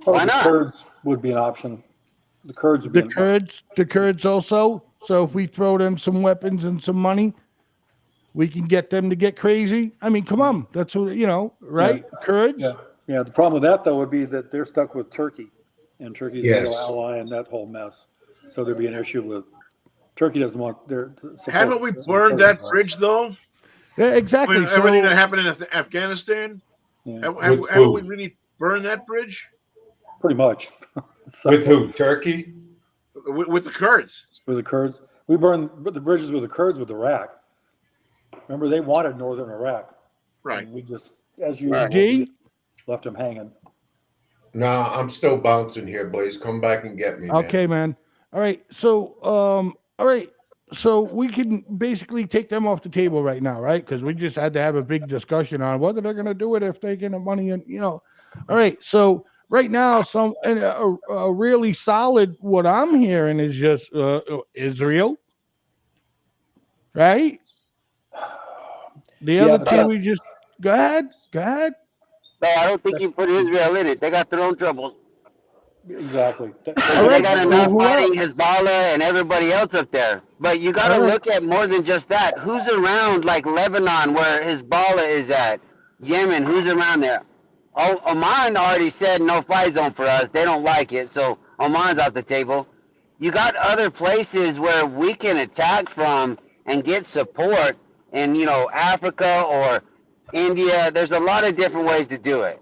Speaker 8: Probably the Kurds would be an option. The Kurds would be
Speaker 2: The Kurds also. So if we throw them some weapons and some money, we can get them to get crazy. I mean, come on, that's what right?
Speaker 8: Yeah.
Speaker 2: Kurds.
Speaker 8: Yeah. The problem with that though would be that they're stuck with Turkey, and Turkey's a
Speaker 7: Yes.
Speaker 8: real ally in that whole mess. So there'd be an issue with Turkey doesn't want their support.
Speaker 4: Haven't we burned that bridge though?
Speaker 2: Yeah, exactly.
Speaker 4: I mean, everything that happened in Afghanistan.
Speaker 8: Yeah.
Speaker 4: Haven't we really burned that bridge?
Speaker 8: Pretty much.
Speaker 7: With who? Turkey?
Speaker 4: With the Kurds.
Speaker 8: With the Kurds. We burned the bridges with the Kurds with Iraq. Remember, they wanted northern Iraq.
Speaker 4: Right.
Speaker 8: And we just, as you left them hanging.
Speaker 7: No, I'm still bouncing here, Blaze. Come back and get me.
Speaker 2: Okay, man. All right. So, all right. So we can basically take them off the table right now, right? Because we just had to have a big discussion on whether they're going to do it if they get the money and All right. So right now, a really solid. What I'm hearing is just Israel, right? The other two, we just go ahead.
Speaker 16: No, I don't think you put Israel in it. They got their own troubles.
Speaker 8: Exactly.
Speaker 16: They got enough fighting Hezbollah and everybody else up there. But you got to look at more than just that. Who's around, like Lebanon, where Hezbollah is at? Yemen, who's around there? Oh, Oman already said no-fly zone for us. They don't like it, so Oman's off the table. You got other places where we can attack from and get support in, Africa or India. There's a lot of different ways to do it.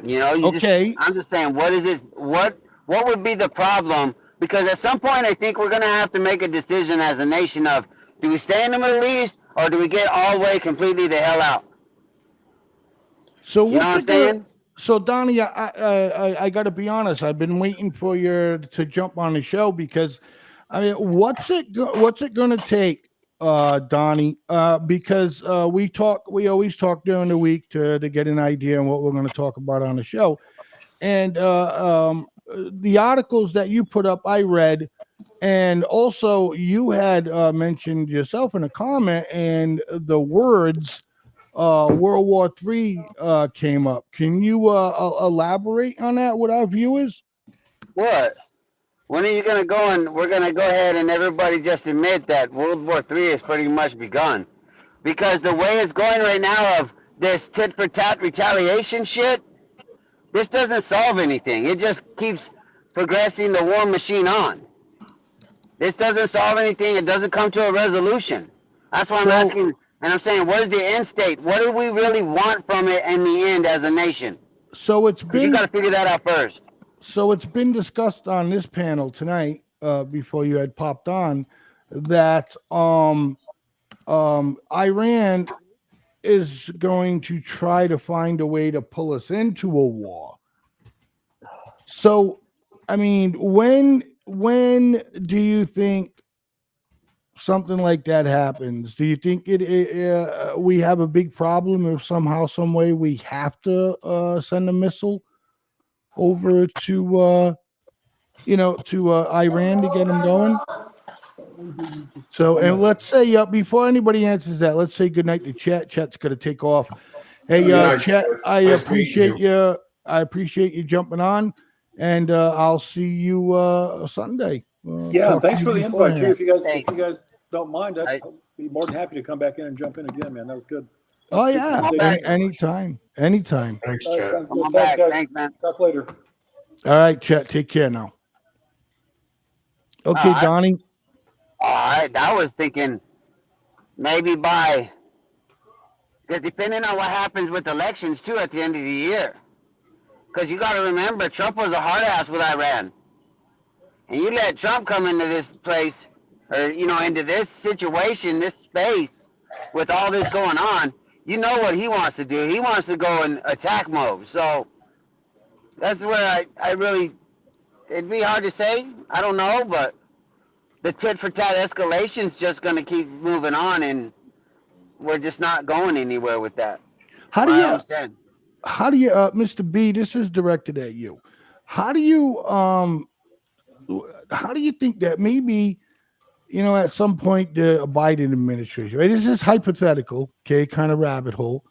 Speaker 16: I'm just saying, what is it? What would be the problem? Because at some point, I think we're going to have to make a decision as a nation of, do we stay in the Middle East or do we get all the way completely the hell out?
Speaker 2: So
Speaker 16: you know what I'm saying?
Speaker 2: So Donnie, I got to be honest. I've been waiting for you to jump on the show because, I mean, what's it going to take, Donnie? Because we always talk during the week to get an idea on what we're going to talk about on the show, and the articles that you put up, I read, and also you had mentioned yourself in a comment, and the words World War III came up. Can you elaborate on that with our viewers?
Speaker 16: What? When are you going to go and we're going to go ahead and everybody just admit that World War III has pretty much begun? Because the way it's going right now of this tit-for-tat retaliation shit, this doesn't solve anything. It just keeps progressing the war machine on. This doesn't solve anything. It doesn't come to a resolution. That's why I'm asking, and I'm saying, where's the end state? What do we really want from it in the end as a nation?
Speaker 2: So it's been.
Speaker 16: You got to figure that out first.
Speaker 2: So it's been discussed on this panel tonight, before you had popped on, that Iran is going to try to find a way to pull us into a war. So, I mean, when do you think something like that happens? Do you think we have a big problem if somehow, some way we have to send a missile over to Iran to get them going? So, and let's say before anybody answers that, let's say goodnight to Chet. Chet's gonna take off. Hey, Chet, I appreciate you. I appreciate you jumping on, and I'll see you Sunday.
Speaker 8: Yeah,
Speaker 2: talk to
Speaker 8: thanks
Speaker 2: you
Speaker 8: for the invite too.
Speaker 2: beforehand.
Speaker 8: If you guys don't mind, I'd be more than happy to come back in and jump in again, man. That was good.
Speaker 2: Oh
Speaker 8: Good
Speaker 2: yeah,
Speaker 8: conversation.
Speaker 2: anytime.
Speaker 3: Thanks,
Speaker 8: All right,
Speaker 3: Chet.
Speaker 8: sounds
Speaker 16: Come
Speaker 8: good.
Speaker 16: on
Speaker 8: Thanks,
Speaker 16: back.
Speaker 8: guys.
Speaker 16: Thanks, man.
Speaker 8: Talk later.
Speaker 2: All right, Chet. Take care now. Okay, Donnie.
Speaker 16: I was thinking maybe because depending on what happens with elections too at the end of the year. Because you got to remember, Trump was a hard ass with Iran. And you let Trump come into this place, or, into this situation, this space, with all this going on, you know what he wants to do. He wants to go in attack mode. So that's where I really, it'd be hard to say. I don't know, but the tit for tat escalation is just going to keep moving on, and we're just not going anywhere with that.
Speaker 2: How do
Speaker 16: I
Speaker 2: you,
Speaker 16: understand.
Speaker 2: Mr. B? This is directed at you. How do you think that maybe, at some point the Biden administration, right? This is hypothetical, okay, kind of rabbit hole,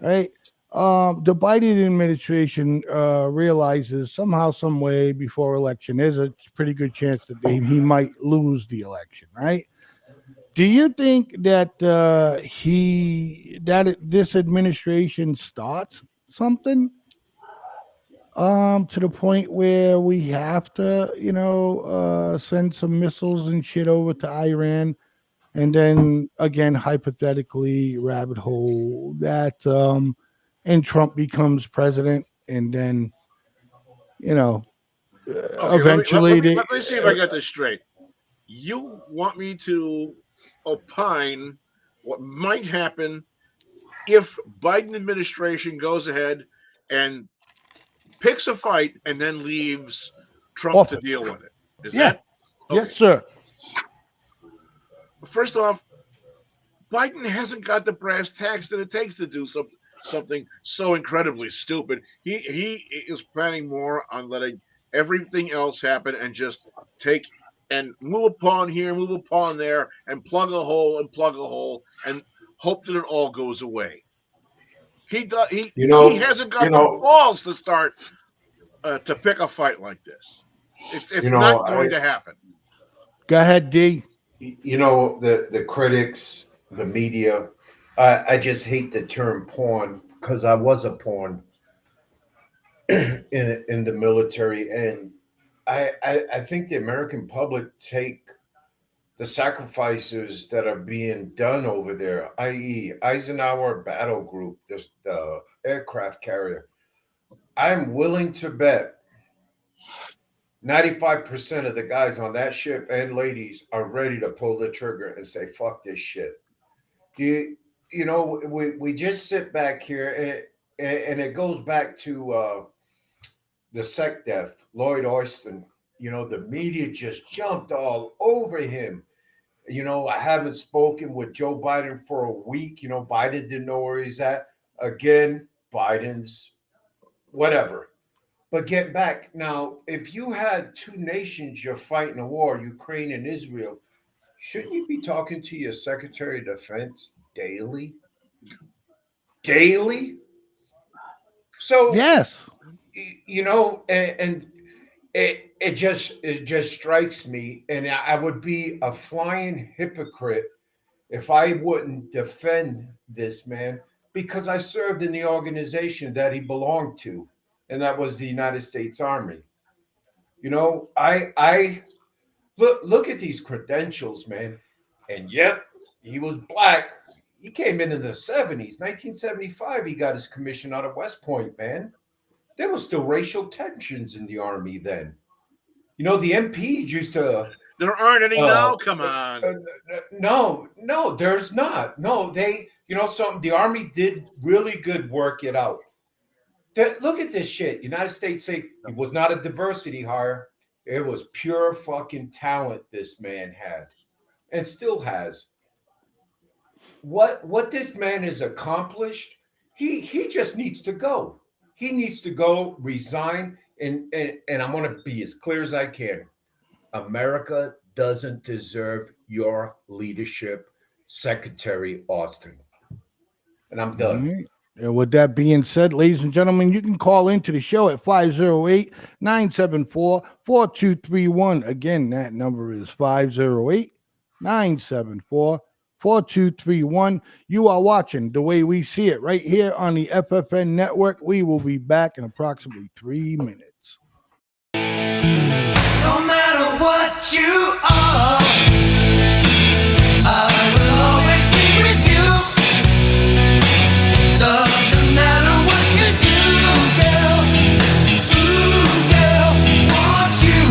Speaker 2: right? The Biden administration realizes somehow, some way before election, there's a pretty good chance that he might lose the election, right? Do you think that this administration starts something to the point where we have to, send some missiles and shit over to Iran, and then again, hypothetically, rabbit hole that and Trump becomes president, and then
Speaker 4: Okay,
Speaker 2: eventually
Speaker 4: let me see if I got this straight. You want me to opine what might happen if Biden administration goes ahead and picks a fight and then leaves Trump
Speaker 2: Off
Speaker 4: to
Speaker 2: it.
Speaker 4: deal with it? Is
Speaker 2: Yeah.
Speaker 4: that
Speaker 2: Yes, sir.
Speaker 4: First off, Biden hasn't got the brass tacks that it takes to do something so incredibly stupid. He is planning more on letting everything else happen and just take and move upon here, move upon there, and plug a hole and hope that it all goes away. He does. He hasn't got the balls to start to pick a fight like this. It's not going to happen.
Speaker 2: Go ahead, D.
Speaker 7: The critics, the media. I just hate the term porn because I was a porn in the military, and I think the American public take the sacrifices that are being done over there, i.e., Eisenhower Battle Group, the aircraft carrier. I'm willing to bet 95% of the guys on that ship and ladies are ready to pull the trigger and say, fuck this shit. We just sit back here and it goes back to the SecDef, Lloyd Austin. The media just jumped all over him. I haven't spoken with Joe Biden for a week. Biden didn't know where he's at. Again, Biden's whatever. But get back now, if you had two nations you're fighting a war, Ukraine and Israel, shouldn't you be talking to your Secretary of Defense daily? Daily? So
Speaker 2: yes,
Speaker 7: and it just strikes me, and I would be a flying hypocrite if I wouldn't defend this man, because I served in the organization that he belonged to, and that was the United States Army. I look at these credentials, man, and yep, he was black. He came in the 70s, 1975. He got his commission out of West Point, man. There was still racial tensions in the Army then. The MPs used to.
Speaker 4: There aren't any now. Come on.
Speaker 7: No, there's not. No, something. The Army did really good work it out. Look at this shit. United States say it was not a diversity hire. It was pure fucking talent this man had, and still has. What this man has accomplished, he just needs to go. He needs to go, resign, and I'm going to be as clear as I can. America doesn't deserve your leadership, Secretary Austin. And I'm done.
Speaker 2: And with that being said, ladies and gentlemen, you can call into the show at 508-974-4231. Again, that number is 508-974-4231. You are watching The Way We See It right here on the FFN Network. We will be back in approximately 3 minutes.
Speaker 9: No matter what you are, I will always be with you. Doesn't matter what you do, girl. Ooh, girl, want you.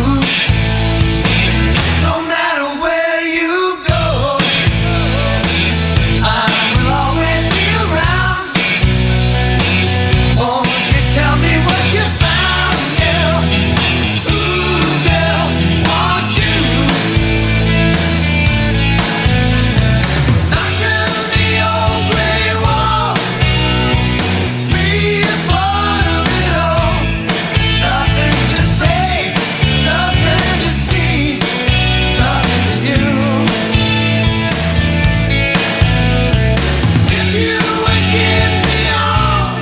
Speaker 9: No matter where you go, I will always be around. Won't you tell me what you found, girl? Ooh, girl, want you. Knock down the old gray wall. Be a part of it all. Nothing to say, nothing to see, nothing to do. If you would give me all,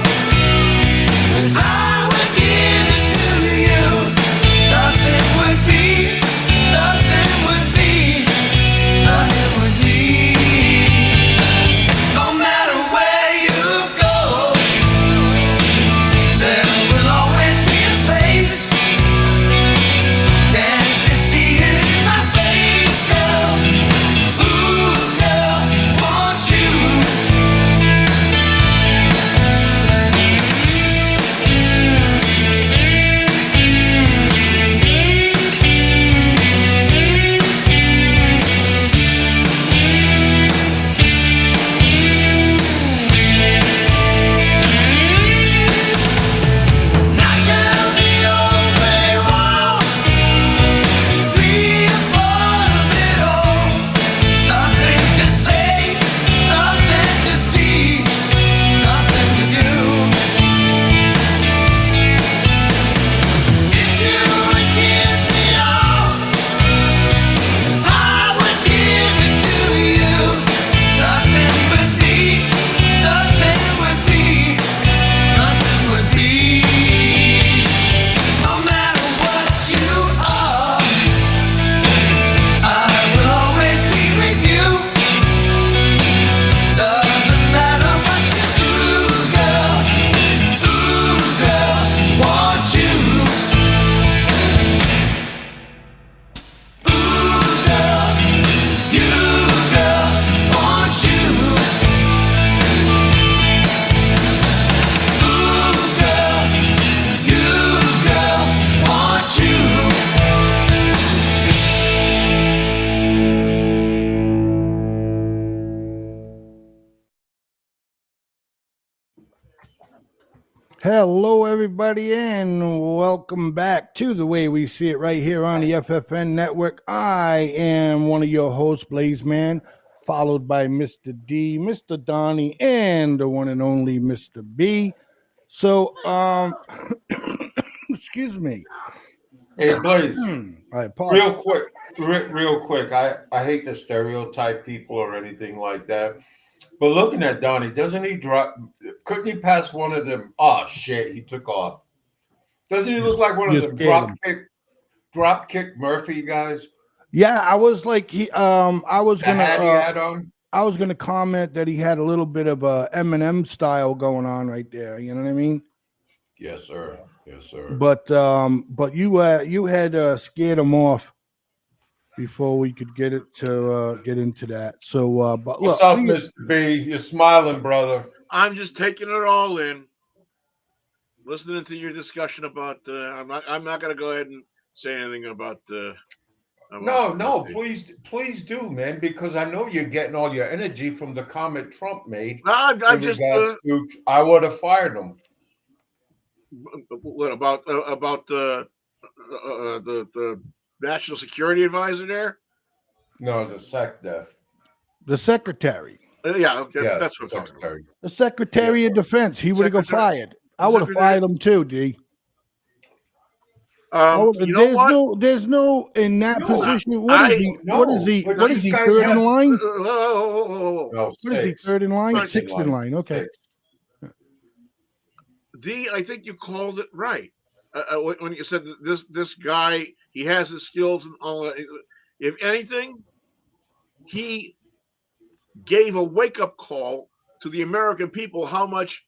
Speaker 9: 'cause I would give it to you. Nothing would be, nothing would be, nothing would be. No matter where you go, there will always be a place. Can't you see it in my face, girl? Ooh, girl, want you. Knock down the old gray wall. Be a part of it all. Nothing to say, nothing to see, nothing to do. If you would give me all, 'cause I would give it to you. Nothing would be, nothing would be, nothing would be. No matter what you are, I will always be with you. Doesn't matter what you do, girl. Ooh, girl, want you. Ooh, girl, you, girl, want you. Ooh, girl, you, girl, want you.
Speaker 2: Hello, everybody, and welcome back to The Way We See It right here on the FFN Network. I am one of your hosts, Blaze Man, followed by Mr. D, Mr. Donnie, and the one and only Mr. B. So, excuse me.
Speaker 3: Hey, Blaze,
Speaker 2: I apologize.
Speaker 3: real quick. I hate to stereotype people or anything like that. But looking at Donnie, doesn't he drop? Couldn't he pass one of them? Oh shit, he took off. Doesn't he look like one of
Speaker 2: You
Speaker 3: them
Speaker 2: scared him.
Speaker 3: drop kick Murphy guys?
Speaker 2: Yeah, I was like, I was
Speaker 3: The hat he
Speaker 2: gonna,
Speaker 3: had on.
Speaker 2: I was gonna comment that he had a little bit of a Eminem style going on right there. You know what I mean?
Speaker 3: Yes, sir. Yes, sir.
Speaker 2: But you had scared him off before we could get into that. So, but look,
Speaker 3: What's up, Mr. B? You're smiling, brother.
Speaker 4: I'm just taking it all in, listening to your discussion about. I'm not going to go ahead and say anything about.
Speaker 3: No, please do, man, because I know you're getting all your energy from the comment Trump made.
Speaker 4: I
Speaker 3: in
Speaker 4: just
Speaker 3: regards to, I would have fired him.
Speaker 4: What about the national security advisor there?
Speaker 3: No, the SecDef.
Speaker 2: The secretary.
Speaker 4: Yeah, that's what I'm talking about.
Speaker 2: The Secretary of Defense. He would have got fired. I would have fired him too, D. There's no in that position. What is he? What is he? What is he? Third in line?
Speaker 4: No,
Speaker 2: What is he? Third in line? Sixth in line. Okay.
Speaker 4: D, I think you called it right when you said that this guy, he has his skills and all that. If anything, he gave a wake up call to the American people how much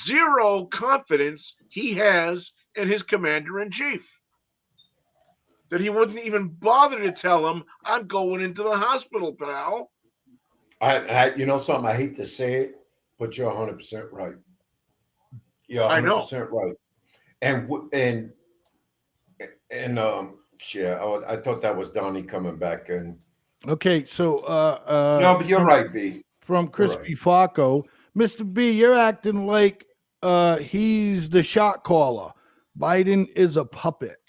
Speaker 4: zero confidence he has in his commander in chief. That he wouldn't even bother to tell him, "I'm going into the hospital, pal."
Speaker 7: You know something, I hate to say it, but you're 100% right. You're
Speaker 4: I know.
Speaker 7: 100% right. And shit, I thought that was Donnie coming back in.
Speaker 2: Okay, so
Speaker 7: No, but you're right, B.
Speaker 2: From
Speaker 7: You're
Speaker 2: Crispy Farco, Mr. B, you're acting like he's the shot caller. Biden is a puppet.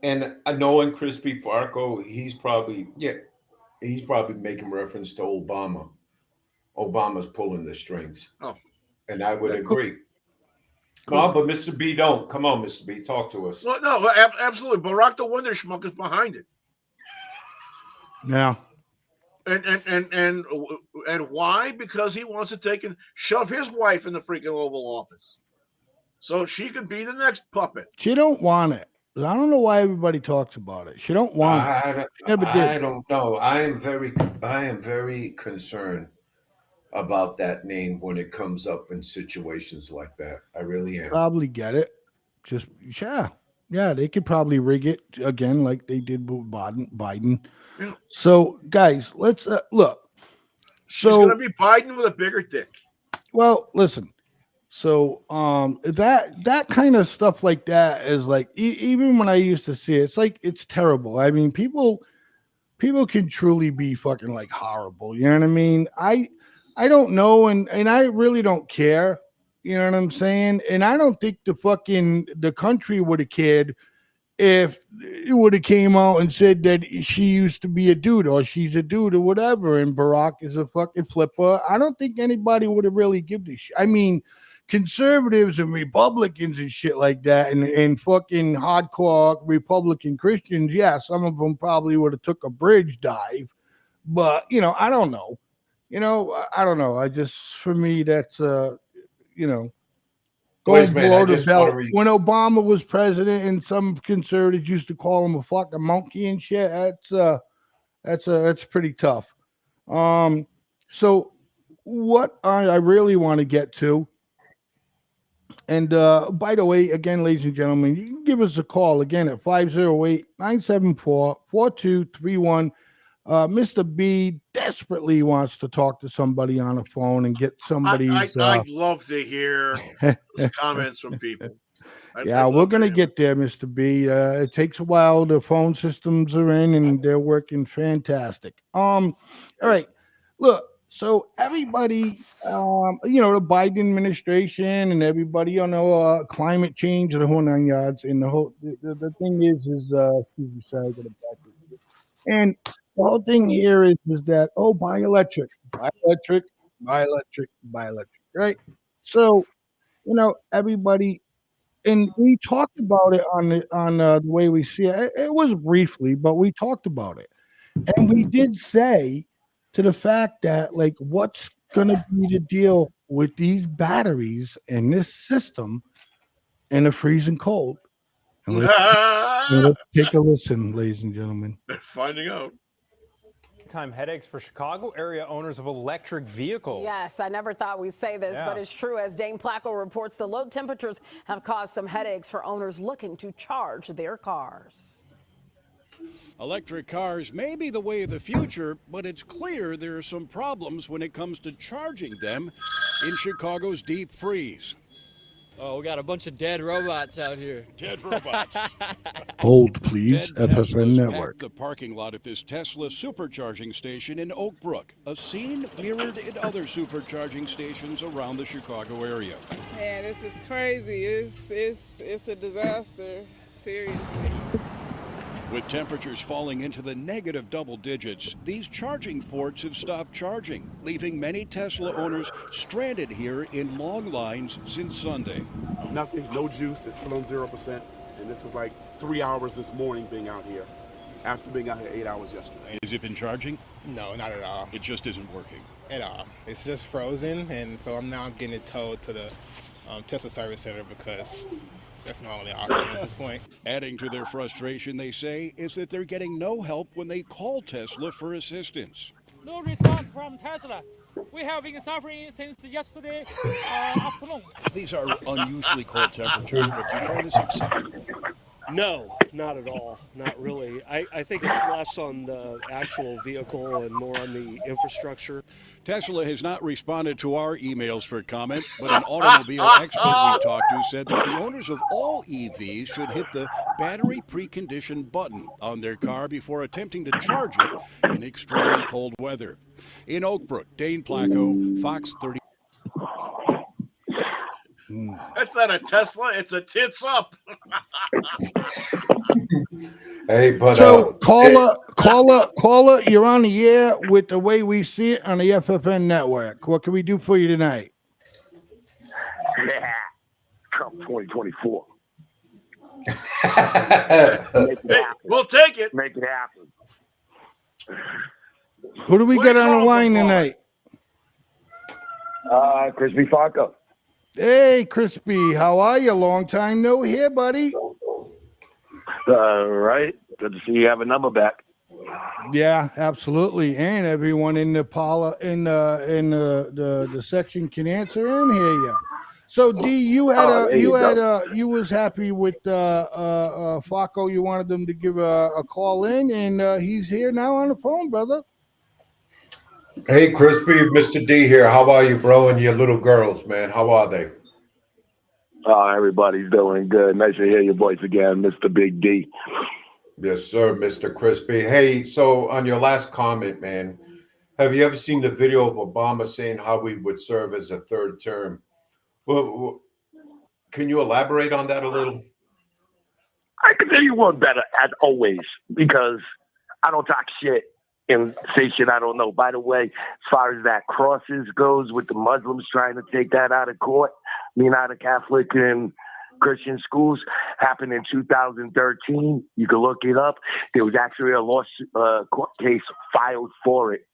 Speaker 7: And knowing Crispy Farco, he's probably making reference to Obama. Obama's pulling the strings.
Speaker 4: Oh.
Speaker 7: And I would agree. No, but Mr. B don't. Come on, Mr. B, talk to us.
Speaker 4: Well, no, absolutely. Barack the Wonder Schmuck is behind it.
Speaker 2: Yeah.
Speaker 4: And why? Because he wants to take and shove his wife in the freaking Oval Office, so she could be the next puppet.
Speaker 2: She don't want it. I don't know why everybody talks about it. She don't want it. She never did.
Speaker 7: I don't know. I am very concerned about that name when it comes up in situations like that. I really am.
Speaker 2: Probably get it. Just yeah, they could probably rig it again like they did with Biden.
Speaker 4: Yeah.
Speaker 2: So guys, let's look.
Speaker 4: She's
Speaker 2: So
Speaker 4: gonna be Biden with a bigger dick.
Speaker 2: well, listen. So that kind of stuff like that is like even when I used to see it, it's terrible. I mean, people can truly be fucking like horrible. You know what I mean? I don't know, and I really don't care. You know what I'm saying? And I don't think the country would have cared if it would have came out and said that she used to be a dude or she's a dude or whatever, and Barack is a fucking flipper. I don't think anybody would have really given a shit. I mean, conservatives and Republicans and shit like that, and fucking hardcore Republican Christians, yeah, some of them probably would have took a bridge dive, but I don't know. I don't know. For me, that's going below the belt. When Obama was president, and some conservatives used to call him a fucking monkey and shit. That's pretty tough. So what I really want to get to, and by the way, again, ladies and gentlemen, you can give us a call again at 508-974-4231. Mr. B desperately wants to talk to somebody on the phone and get somebody's.
Speaker 4: I'd love to hear comments from people.
Speaker 2: Yeah, we're going to get there, Mr. B. It takes a while. The phone systems are in and they're working fantastic. All right. Look, so everybody, the Biden administration and everybody, climate change and the whole 9 yards. And the thing is, excuse me, sorry, I got it back. And the whole thing here is that, buy electric, right? So, everybody, and we talked about it on the way we see it. It was briefly, but we talked about it, and we did say to the fact that, like, what's going to be the deal with these batteries and this system in the freezing cold? And let's take a listen, ladies and gentlemen.
Speaker 4: Finding out.
Speaker 18: Time headaches for Chicago area owners of electric vehicles.
Speaker 19: Yes, I never thought we'd say this, but it's true. As Dane Placco reports, the low temperatures have caused some headaches for owners looking to charge their cars.
Speaker 20: Electric cars may be the way of the future, but it's clear there are some problems when it comes to charging them in Chicago's deep freeze.
Speaker 21: Oh, we got a bunch of dead robots out here.
Speaker 20: Dead robots.
Speaker 2: Hold, please. FFN Network.
Speaker 20: The parking lot at this Tesla supercharging station in Oak Brook, a scene mirrored in other supercharging stations around the Chicago area.
Speaker 22: Man, this is crazy. It's a disaster. Seriously.
Speaker 20: With temperatures falling into the negative double digits, these charging ports have stopped charging, leaving many Tesla owners stranded here in long lines since Sunday.
Speaker 23: Nothing, no juice, it's still on 0%. And this is like 3 hours this morning being out here, after being out here 8 hours yesterday.
Speaker 20: Has it been charging?
Speaker 24: No, not at all.
Speaker 20: It just isn't working.
Speaker 24: At all. It's just frozen, and so I'm now getting it towed to the
Speaker 1: Tesla Service Center because that's my only option at this point.
Speaker 20: Adding to their frustration, they say, is that they're getting no help when they call Tesla for assistance.
Speaker 5: No response from Tesla. We have been suffering since yesterday afternoon.
Speaker 20: These are unusually cold temperatures, but do you find this acceptable?
Speaker 6: No, not at all. Not really. I think it's less on the actual vehicle and more on the infrastructure.
Speaker 20: Tesla has not responded to our emails for comment, but an automobile expert we talked to said that the owners of all EVs should hit the battery precondition button on their car before attempting to charge it in extremely cold weather. In Oakbrook, Dane Placco, Fox 30.
Speaker 4: That's not a Tesla. It's a tits up.
Speaker 3: Hey, but
Speaker 2: so caller, you're on the air with The Way We See It on the FFN Network. What can we do for you tonight?
Speaker 24: Yeah, Trump 2024.
Speaker 4: We'll take it.
Speaker 24: Make it happen.
Speaker 2: Who do we get on the line tonight?
Speaker 24: Crispy Falco.
Speaker 2: Hey, Crispy, how are you? Long time no hear, buddy.
Speaker 24: Right. Good to see you have a number back.
Speaker 2: Yeah, absolutely. And everyone in the the section can answer and hear you. So D, you was happy with Falco. You wanted them to give a call in, and he's here now on the phone, brother.
Speaker 3: Hey, Crispy, Mr. D here. How are you, bro, and your little girls, man? How are they?
Speaker 24: Everybody's doing good. Nice to hear your voice again, Mr. Big D.
Speaker 3: Yes, sir, Mr. Crispy. Hey, so on your last comment, man, have you ever seen the video of Obama saying how we would serve as a third term? Well, can you elaborate on that a little?
Speaker 24: I can tell you one better, as always, because I don't talk shit and say shit I don't know. By the way, as far as that crosses goes with the Muslims trying to take that out of court, out of Catholic and Christian schools, happened in 2013. You can look it up. There was actually a lawsuit, court case filed for it.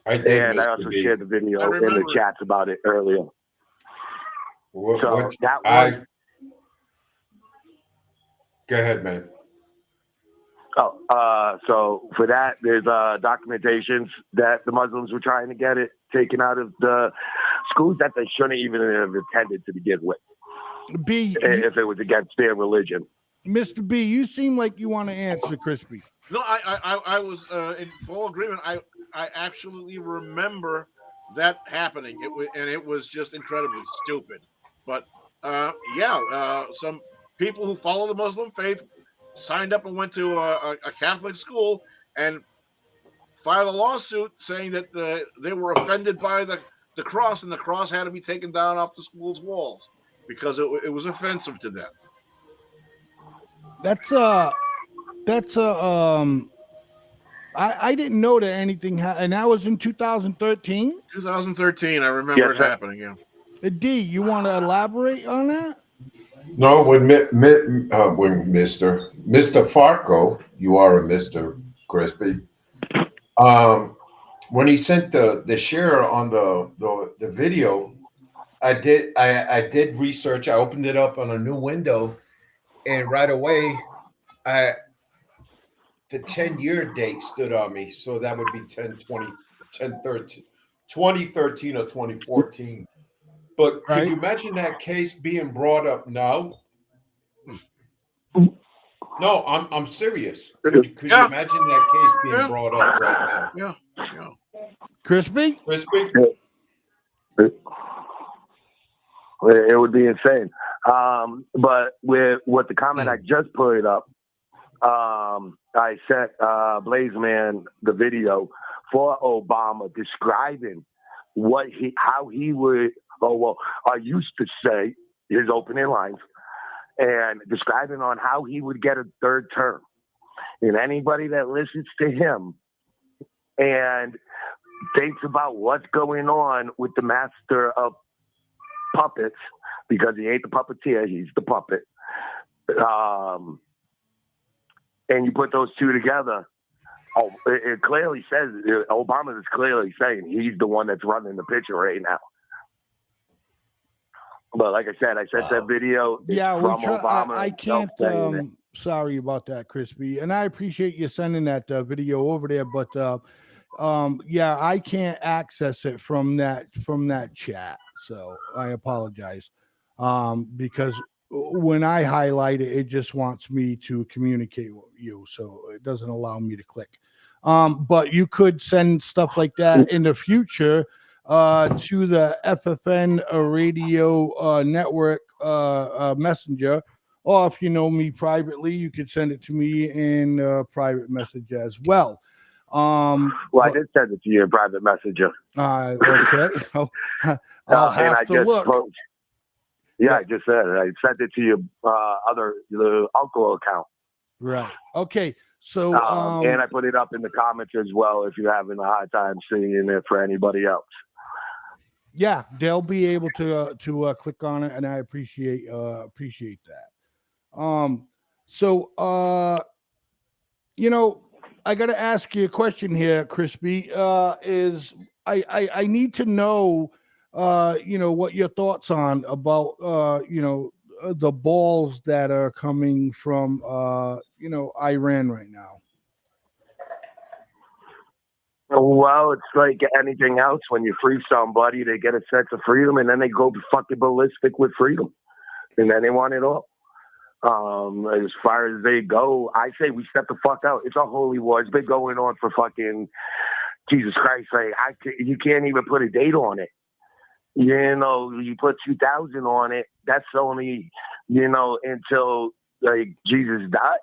Speaker 24: I also shared the video in the chats about it earlier.
Speaker 3: Go ahead, man.
Speaker 24: So for that, there's documentations that the Muslims were trying to get it taken out of the schools that they shouldn't even have intended to begin with. If it was against their religion.
Speaker 2: Mr. B, you seem like you want to answer, Crispy.
Speaker 4: No, I was in full agreement. I absolutely remember that happening. It was just incredibly stupid. But some people who follow the Muslim faith signed up and went to a Catholic school and filed a lawsuit saying that they were offended by the cross, and the cross had to be taken down off the school's walls because it was offensive to them.
Speaker 2: I didn't know that anything happened, and that was in 2013.
Speaker 4: 2013, I remember it happening. Yeah.
Speaker 2: D, you want to elaborate on that?
Speaker 3: No, when Mr. Farco, you are a Mr. Crispy. When he sent the share on the video, I did research. I opened it up on a new window, and right away, the 10-year date stood on me. So that would be 2013 or 2014. But could you imagine that case being brought up now? No, I'm serious. Could you imagine that case being brought up right now?
Speaker 4: Yeah.
Speaker 2: Crispy?
Speaker 24: It would be insane. But with the comment I just put up, I sent Blazeman the video for Obama describing how he would, I used to say his opening lines, and describing on how he would get a third term. And anybody that listens to him and thinks about what's going on with the master of puppets, because he ain't the puppeteer, he's the puppet. And you put those two together, it clearly says, Obama is clearly saying he's the one that's running the picture right now. But like I said, I sent that video.
Speaker 2: Yeah, we
Speaker 24: from
Speaker 2: try.
Speaker 24: Obama
Speaker 2: I
Speaker 24: himself
Speaker 2: can't.
Speaker 24: saying it.
Speaker 2: Sorry about that, Crispy. And I appreciate you sending that video over there. But yeah, I can't access it from that chat. So I apologize. Because when I highlight it, it just wants me to communicate with you, so it doesn't allow me to click. But you could send stuff like that in the future to the FFN Radio Network Messenger, or if you know me privately, you could send it to me in private message as well.
Speaker 24: Well, I did send it to you in private messenger.
Speaker 2: Okay. I'll have
Speaker 24: and I
Speaker 2: to
Speaker 24: just
Speaker 2: look.
Speaker 24: Yeah, I just said it. I sent it to your the uncle account.
Speaker 2: Right. Okay. So
Speaker 24: and I put it up in the comments as well if you're having a hard time seeing it for anybody else.
Speaker 2: Yeah, they'll be able to click on it, and I appreciate that. So you know, I got to ask you a question here, Crispy. Is I need to know you know, what your thoughts on about you know, the balls that are coming from you know, Iran right now.
Speaker 24: Well, it's like anything else. When you free somebody, they get a sense of freedom, and then they go fucking ballistic with freedom, and then they want it all. As far as they go, I say we step the fuck out. It's a holy war. It's been going on for fucking Jesus Christ. Like you can't even put a date on it. You know, you put 2000 on it. That's only, you know, until like Jesus died.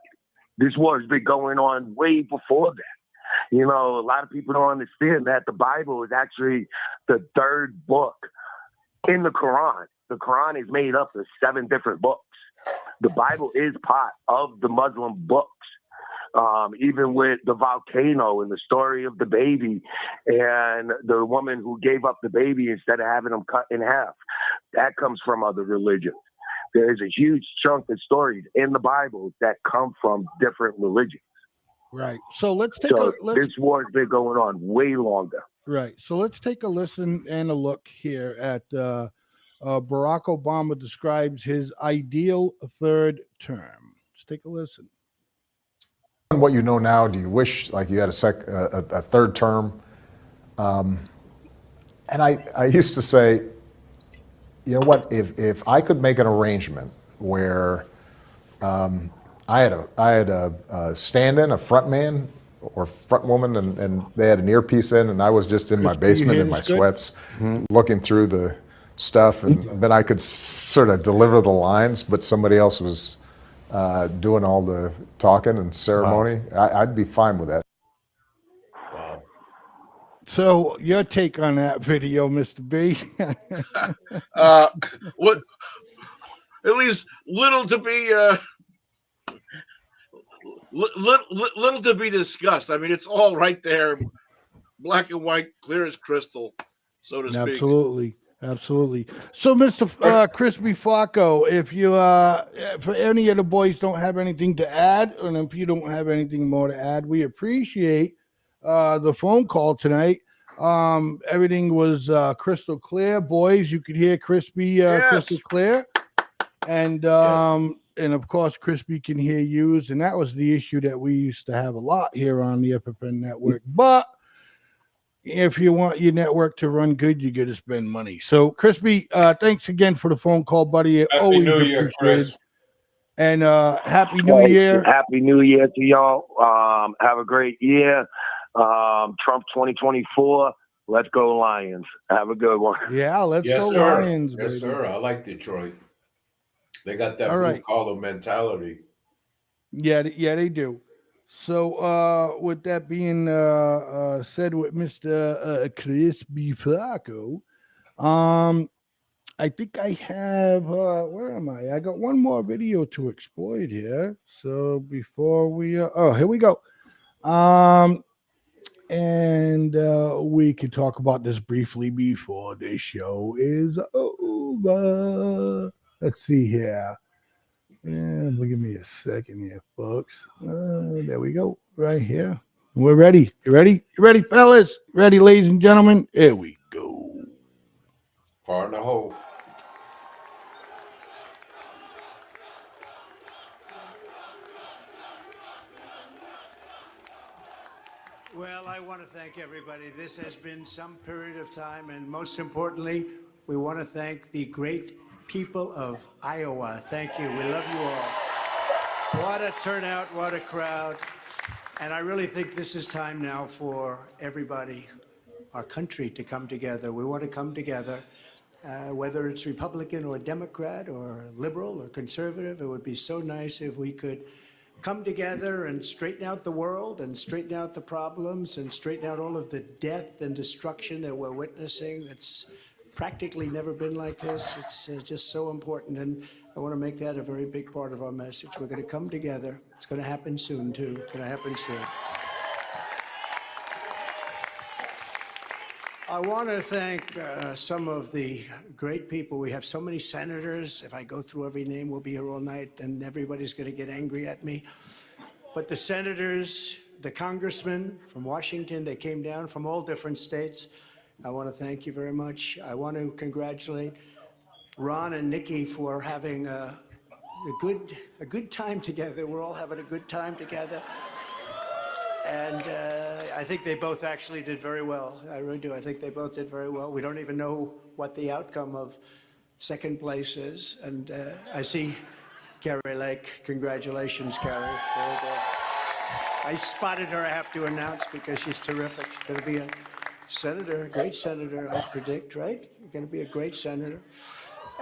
Speaker 24: This war has been going on way before that. You know, a lot of people don't understand that the Bible is actually the third book in the Quran. The Quran is made up of 7 different books. The Bible is part of the Muslim books. Even with the volcano and the story of the baby and the woman who gave up the baby instead of having them cut in half. That comes from other religions. There's a huge chunk of stories in the Bible that come from different religions.
Speaker 2: Right. So let's take
Speaker 24: this war's been going on way longer.
Speaker 2: Right. So let's take a listen and a look here at Barack Obama describes his ideal third term. Let's take a listen.
Speaker 10: What you know now, do you wish like you had a third term? And I used to say, you know what, if I could make an arrangement where I had a stand-in, a front man or front woman, and they had an earpiece in, and I was just in my basement in my sweats, looking through the stuff, and then I could sort of deliver the lines, but somebody else was doing all the talking and ceremony. Wow. I'd be fine with that.
Speaker 24: Wow.
Speaker 2: So your take on that video, Mr. B?
Speaker 4: What? At least little to be little to be discussed. I mean, it's all right there, black and white, clear as crystal, so to speak.
Speaker 2: Absolutely. So, Mr. Crispy Flacco, if you for any of the boys don't have anything to add, and if you don't have anything more to add, we appreciate the phone call tonight. Everything was crystal clear, boys. You could hear Crispy crystal clear, and of course Crispy can hear you, and that was the issue that we used to have a lot here on the FFN Network. But if you want your network to run good, you got to spend money. So, Crispy, thanks again for the phone call, buddy.
Speaker 24: Happy New Year, Chris.
Speaker 2: And Happy New Year.
Speaker 24: Happy New Year to y'all. Have a great year. Trump 2024. Let's go Lions. Have a good one.
Speaker 2: Yeah, let's go
Speaker 24: sir.
Speaker 2: Lions.
Speaker 3: Yes,
Speaker 2: baby.
Speaker 3: sir. I like Detroit. They got that
Speaker 2: All
Speaker 3: blue
Speaker 2: right.
Speaker 3: collar mentality.
Speaker 2: Yeah, they do. So, with that being said, with Mr. Crispy Flacco, I think I have. Where am I? I got one more video to exploit here. So before we, here we go. And we can talk about this briefly before this show is over. Let's see here. And give me a second here, folks. There we go. Right here. We're ready. You ready? You ready, fellas? Ready, ladies and gentlemen? Here we go.
Speaker 3: Far in the hole.
Speaker 11: Well, I want to thank everybody. This has been some period of time, and most importantly, we want to thank the great people of Iowa. Thank you. We love you all. What a turnout, what a crowd. And I really think this is time now for everybody, our country, to come together. We want to come together, whether it's Republican or Democrat or liberal or conservative. It would be so nice if we could come together and straighten out the world and straighten out the problems and straighten out all of the death and destruction that we're witnessing. It's practically never been like this. It's just so important, and I want to make that a very big part of our message. We're going to come together. It's going to happen soon, too. It's going to happen soon. I want to thank some of the great people. We have so many senators. If I go through every name, we'll be here all night, and everybody's going to get angry at me. But the senators, the congressmen from Washington, they came down from all different states. I want to thank you very much. I want to congratulate Ron and Nikki for having a good time together. We're all having a good time together. And I think they both actually did very well. I really do. I think they both did very well. We don't even know what the outcome of second place is. And I see Carrie Lake. Congratulations, Carrie. Very good. I spotted her, I have to announce, because she's terrific. She's going to be a senator, a great senator, I predict, right? You're going to be a great senator.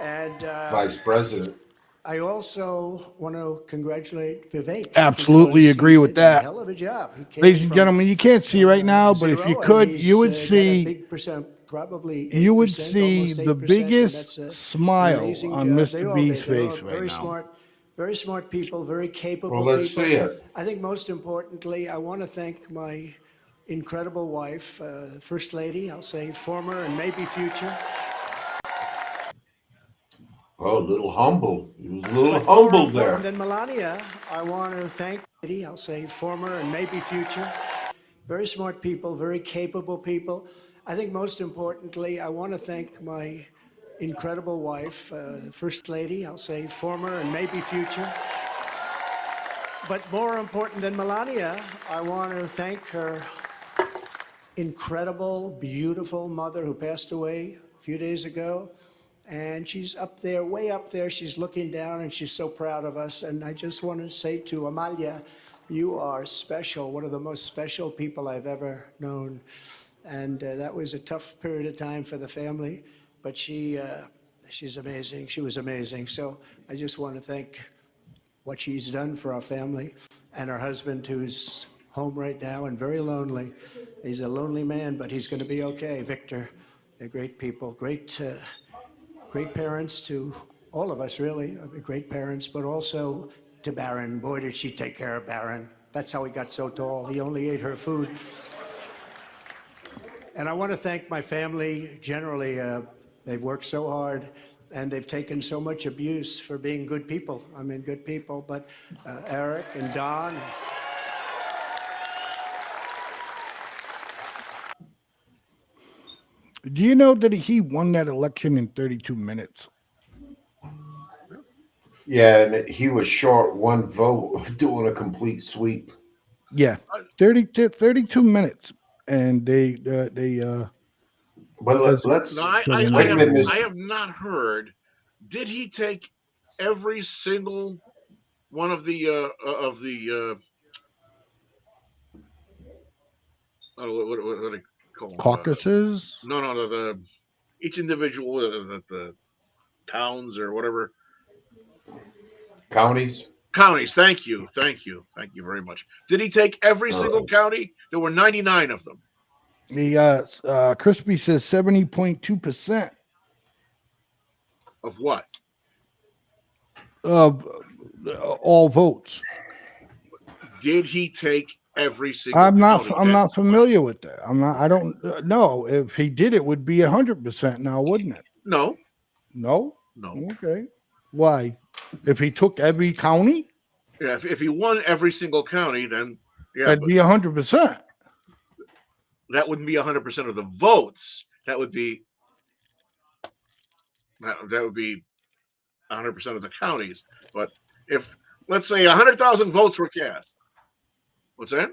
Speaker 11: And
Speaker 3: Vice President.
Speaker 11: I also want to congratulate Vivek.
Speaker 2: Absolutely agree with
Speaker 11: He did a
Speaker 2: that.
Speaker 11: hell of a job. He came
Speaker 2: Ladies and
Speaker 11: from,
Speaker 2: gentlemen, you can't see right now, but if you
Speaker 11: zero,
Speaker 2: could,
Speaker 11: and
Speaker 2: you would
Speaker 11: he's got a
Speaker 2: see
Speaker 11: big percent, probably 8%,
Speaker 2: you would see
Speaker 11: almost
Speaker 2: the
Speaker 11: 8%, and
Speaker 2: biggest
Speaker 11: that's an
Speaker 2: smile
Speaker 11: amazing
Speaker 2: on
Speaker 11: job.
Speaker 2: Mr.
Speaker 11: They all
Speaker 2: B's
Speaker 11: did. They're all
Speaker 2: face right
Speaker 11: very
Speaker 2: now.
Speaker 11: very smart people, very capable
Speaker 3: Well, let's
Speaker 11: people.
Speaker 3: see it.
Speaker 11: I think most importantly, I want to thank my incredible wife, First Lady, I'll say former and maybe future.
Speaker 3: Oh, a little humble. He was a little
Speaker 11: But more
Speaker 3: humble
Speaker 11: important
Speaker 3: there.
Speaker 11: than Melania, I want to thank Lady, I'll say former and maybe future. Very smart people, very capable people. I think most importantly, I want to thank my incredible wife, First Lady, I'll say former and maybe future. But more important than Melania, I want to thank her incredible, beautiful mother who passed away a few days ago. And she's up there, way up there. She's looking down, and she's so proud of us. And I just want to say to Amalia, you are special, one of the most special people I've ever known. And that was a tough period of time for the family, but she's amazing. She was amazing. So I just want to thank what she's done for our family and her husband, who's home right now and very lonely. He's a lonely man, but he's going to be okay. Victor, they're great people, great parents to all of us, really. Great parents, but also to Barron. Boy, did she take care of Barron. That's how he got so tall. He only ate her food. And I want to thank my family generally. They've worked so hard, and they've taken so much abuse for being good people. I mean, good people. But Eric and Don.
Speaker 2: Do you know that he won that election in 32 minutes?
Speaker 3: Yeah, and he was short one vote of doing a complete sweep.
Speaker 2: Yeah, 32 minutes, and they.
Speaker 3: But let's.
Speaker 4: No, I have not heard. Did he take every single one of the what do they call them?
Speaker 2: Caucuses?
Speaker 4: No, the each individual the towns or whatever.
Speaker 3: Counties.
Speaker 4: Thank you very much. Did he take every single county? There were 99 of them.
Speaker 2: The Crispy says 70.2%
Speaker 4: of what?
Speaker 2: Of all votes.
Speaker 4: Did he take every single?
Speaker 2: I'm
Speaker 4: county?
Speaker 2: not familiar with that. I don't know. If he did, it would be 100% now, wouldn't it?
Speaker 4: No.
Speaker 2: No. Okay. Why? If he took every county?
Speaker 4: Yeah. If he won every single county, then yeah,
Speaker 2: that'd be 100%.
Speaker 4: That wouldn't be 100% of the votes. That would be 100% of the counties. But if, let's say, 100,000 votes were cast, what's that?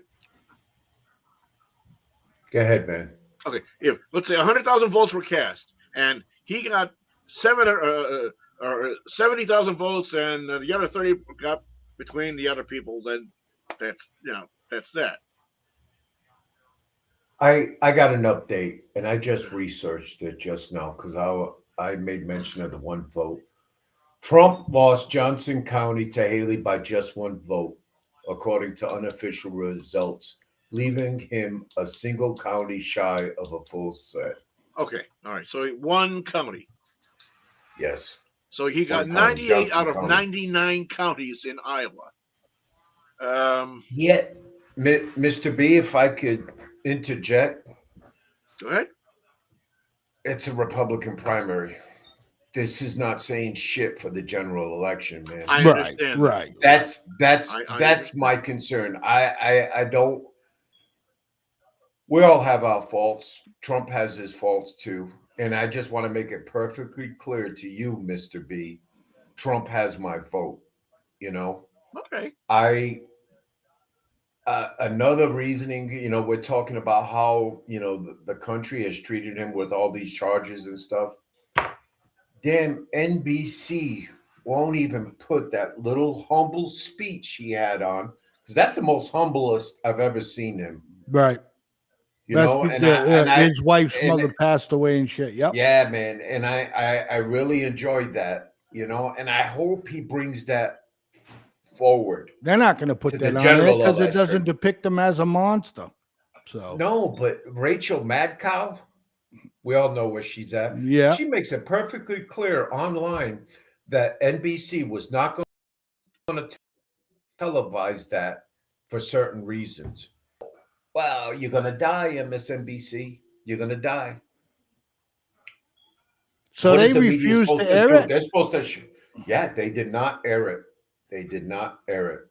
Speaker 3: Go ahead, man.
Speaker 4: Okay, if let's say 100,000 votes were cast, and he got 70,000 votes, and the other 30 got between the other people, then that's that.
Speaker 7: I got an update, and I just researched it just now because I made mention of the one vote. Trump lost Johnson County to Haley by just one vote, according to unofficial results, leaving him a single county shy of a full set.
Speaker 4: Okay, all right. So one county.
Speaker 7: Yes.
Speaker 4: So he got
Speaker 7: One county,
Speaker 4: 98
Speaker 7: Johnson
Speaker 4: out of
Speaker 7: County.
Speaker 4: 99 counties in Iowa.
Speaker 7: Yet, Mr. B, if I could interject.
Speaker 4: Go ahead.
Speaker 7: It's a Republican primary. This is not saying shit for the general election, man.
Speaker 4: I understand.
Speaker 2: Right.
Speaker 7: That's
Speaker 4: I
Speaker 7: my concern. I don't. We all have our faults. Trump has his faults too, and I just want to make it perfectly clear to you, Mr. B. Trump has my vote. You know.
Speaker 4: Okay.
Speaker 7: Another reasoning, we're talking about how, the country has treated him with all these charges and stuff. Damn, NBC won't even put that little humble speech he had on, because that's the most humblest I've ever seen him.
Speaker 2: Right. His wife's mother passed away and shit. Yep.
Speaker 7: Yeah, man. And I really enjoyed that, and I hope he brings that forward.
Speaker 2: They're not going to put that on it because it doesn't depict him as a monster. So
Speaker 7: no, but Rachel Madcow, we all know where she's at.
Speaker 2: Yeah,
Speaker 7: she makes it perfectly clear online that NBC was not going to televise that for certain reasons. Well, you're going to die, MSNBC. You're going to die.
Speaker 2: So they refused to air it?
Speaker 7: They're supposed to. Yeah, they did not air it. They did not air it.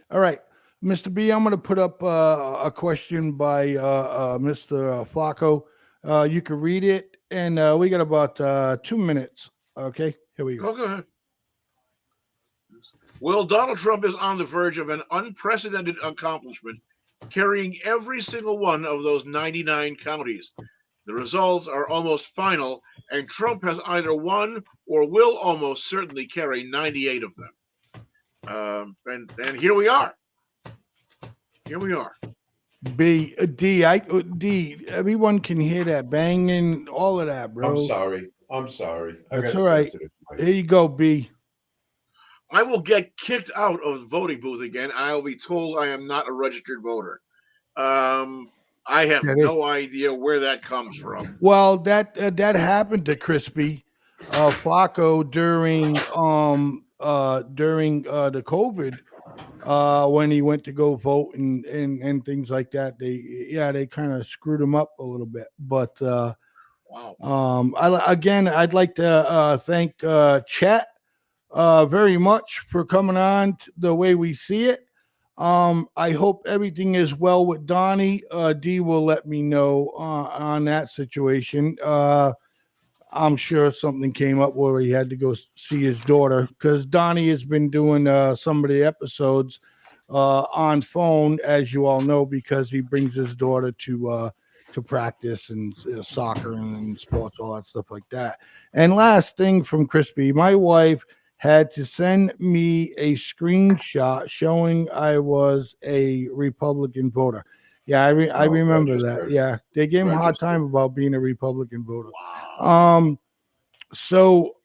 Speaker 2: All right, Mr. B, I'm going to put up a question by Mr. Flacco. You can read it, and we got about 2 minutes. Okay, here we go.
Speaker 4: Go ahead. Well, Donald Trump is on the verge of an unprecedented accomplishment, carrying every single one of those 99 counties. The results are almost final, and Trump has either won or will almost certainly carry 98 of them. And here we are. Here we are.
Speaker 2: D, everyone can hear that banging, all of that, bro.
Speaker 7: I'm sorry.
Speaker 2: That's all right. Here you go, B.
Speaker 4: I will get kicked out of the voting booth again. I'll be told I am not a registered voter. I have no idea where that comes from.
Speaker 2: Well, that happened to Crispy Flacco during the COVID when he went to go vote and things like that. They kind of screwed him up a little bit. But I'd like to thank Chet very much for coming on the way we see it. I hope everything is well with Donnie. D will let me know on that situation. I'm sure something came up where he had to go see his daughter, because Donnie has been doing some of the episodes on phone, as you all know, because he brings his daughter to practice and soccer and sports, all that stuff like that. And last thing from Crispy, my wife had to send me a screenshot showing I was a Republican voter. Yeah, I remember that. Yeah, they gave him a hard time about being a Republican voter. So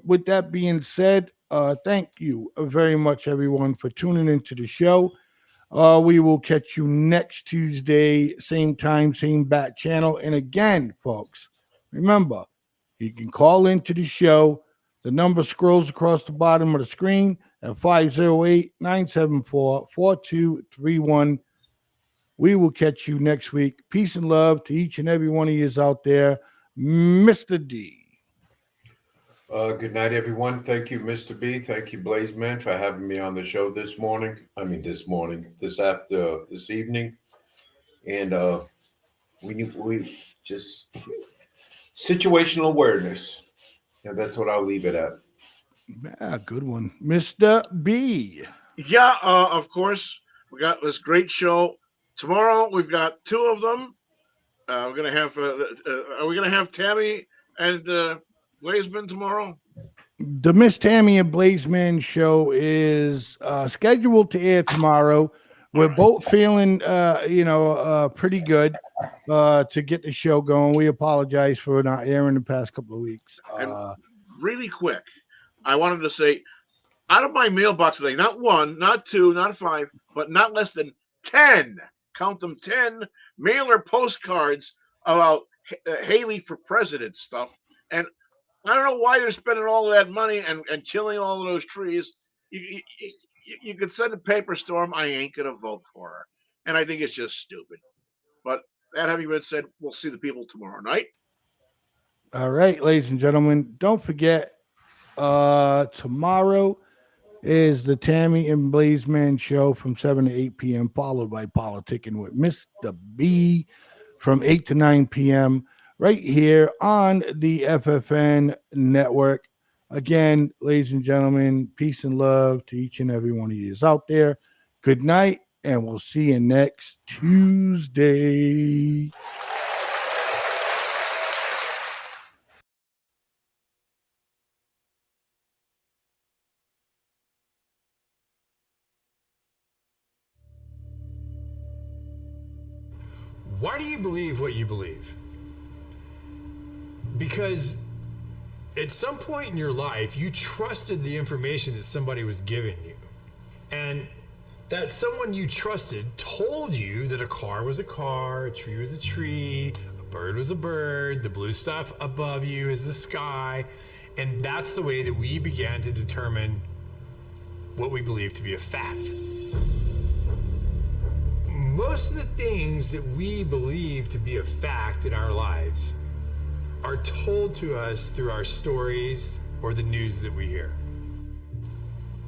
Speaker 2: with that being said, thank you very much, everyone, for tuning into the show. We will catch you next Tuesday, same time, same bat channel. And again, folks, remember, you can call into the show. The number scrolls across the bottom of the screen at 508-974-4231. We will catch you next week. Peace and love to each and every one of you out there. Mr. D.
Speaker 3: Good night, everyone. Thank you, Mr. B. Thank you, Blazeman, for having me on the show this evening. And we just situational awareness. And that's what I'll leave it at.
Speaker 2: Yeah, good one. Mr. B.
Speaker 4: Yeah, of course. We got this great show tomorrow. We've got two of them. We're gonna have. Are we gonna have Tammy and Blazeman tomorrow?
Speaker 2: The Miss Tammy and Blazeman show is scheduled to air tomorrow. We're both feeling, pretty good to get the show going. We apologize for not airing the past couple of weeks.
Speaker 4: And really quick, I wanted to say, out of my mailbox today, not one, not two, not five, but not less than 10, count them, 10 mailer postcards about Haley for president stuff. And I don't know why they're spending all of that money and killing all of those trees. You could send a paper storm. I ain't going to vote for her. And I think it's just stupid. But that having been said, we'll see the people tomorrow night.
Speaker 2: All right, ladies and gentlemen, don't forget, tomorrow is the Tammy and Blazeman show from 7 to 8 p.m., followed by Politicking with Mr. B from 8 to 9 p.m., right here on the FFN Network. Again, ladies and gentlemen, peace and love to each and every one of you out there. Good night, and we'll see you next Tuesday.
Speaker 12: Why do you believe what you believe? Because at some point in your life, you trusted the information that somebody was giving you. And that someone you trusted told you that a car was a car, a tree was a tree, a bird was a bird, the blue stuff above you is the sky. And that's the way that we began to determine what we believe to be a fact. Most of the things that we believe to be a fact in our lives are told to us through our stories or the news that we hear.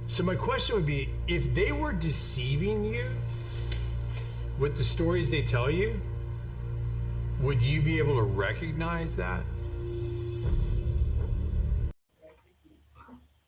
Speaker 12: So my question would be, if they were deceiving you with the stories they tell you, would you be able to recognize that?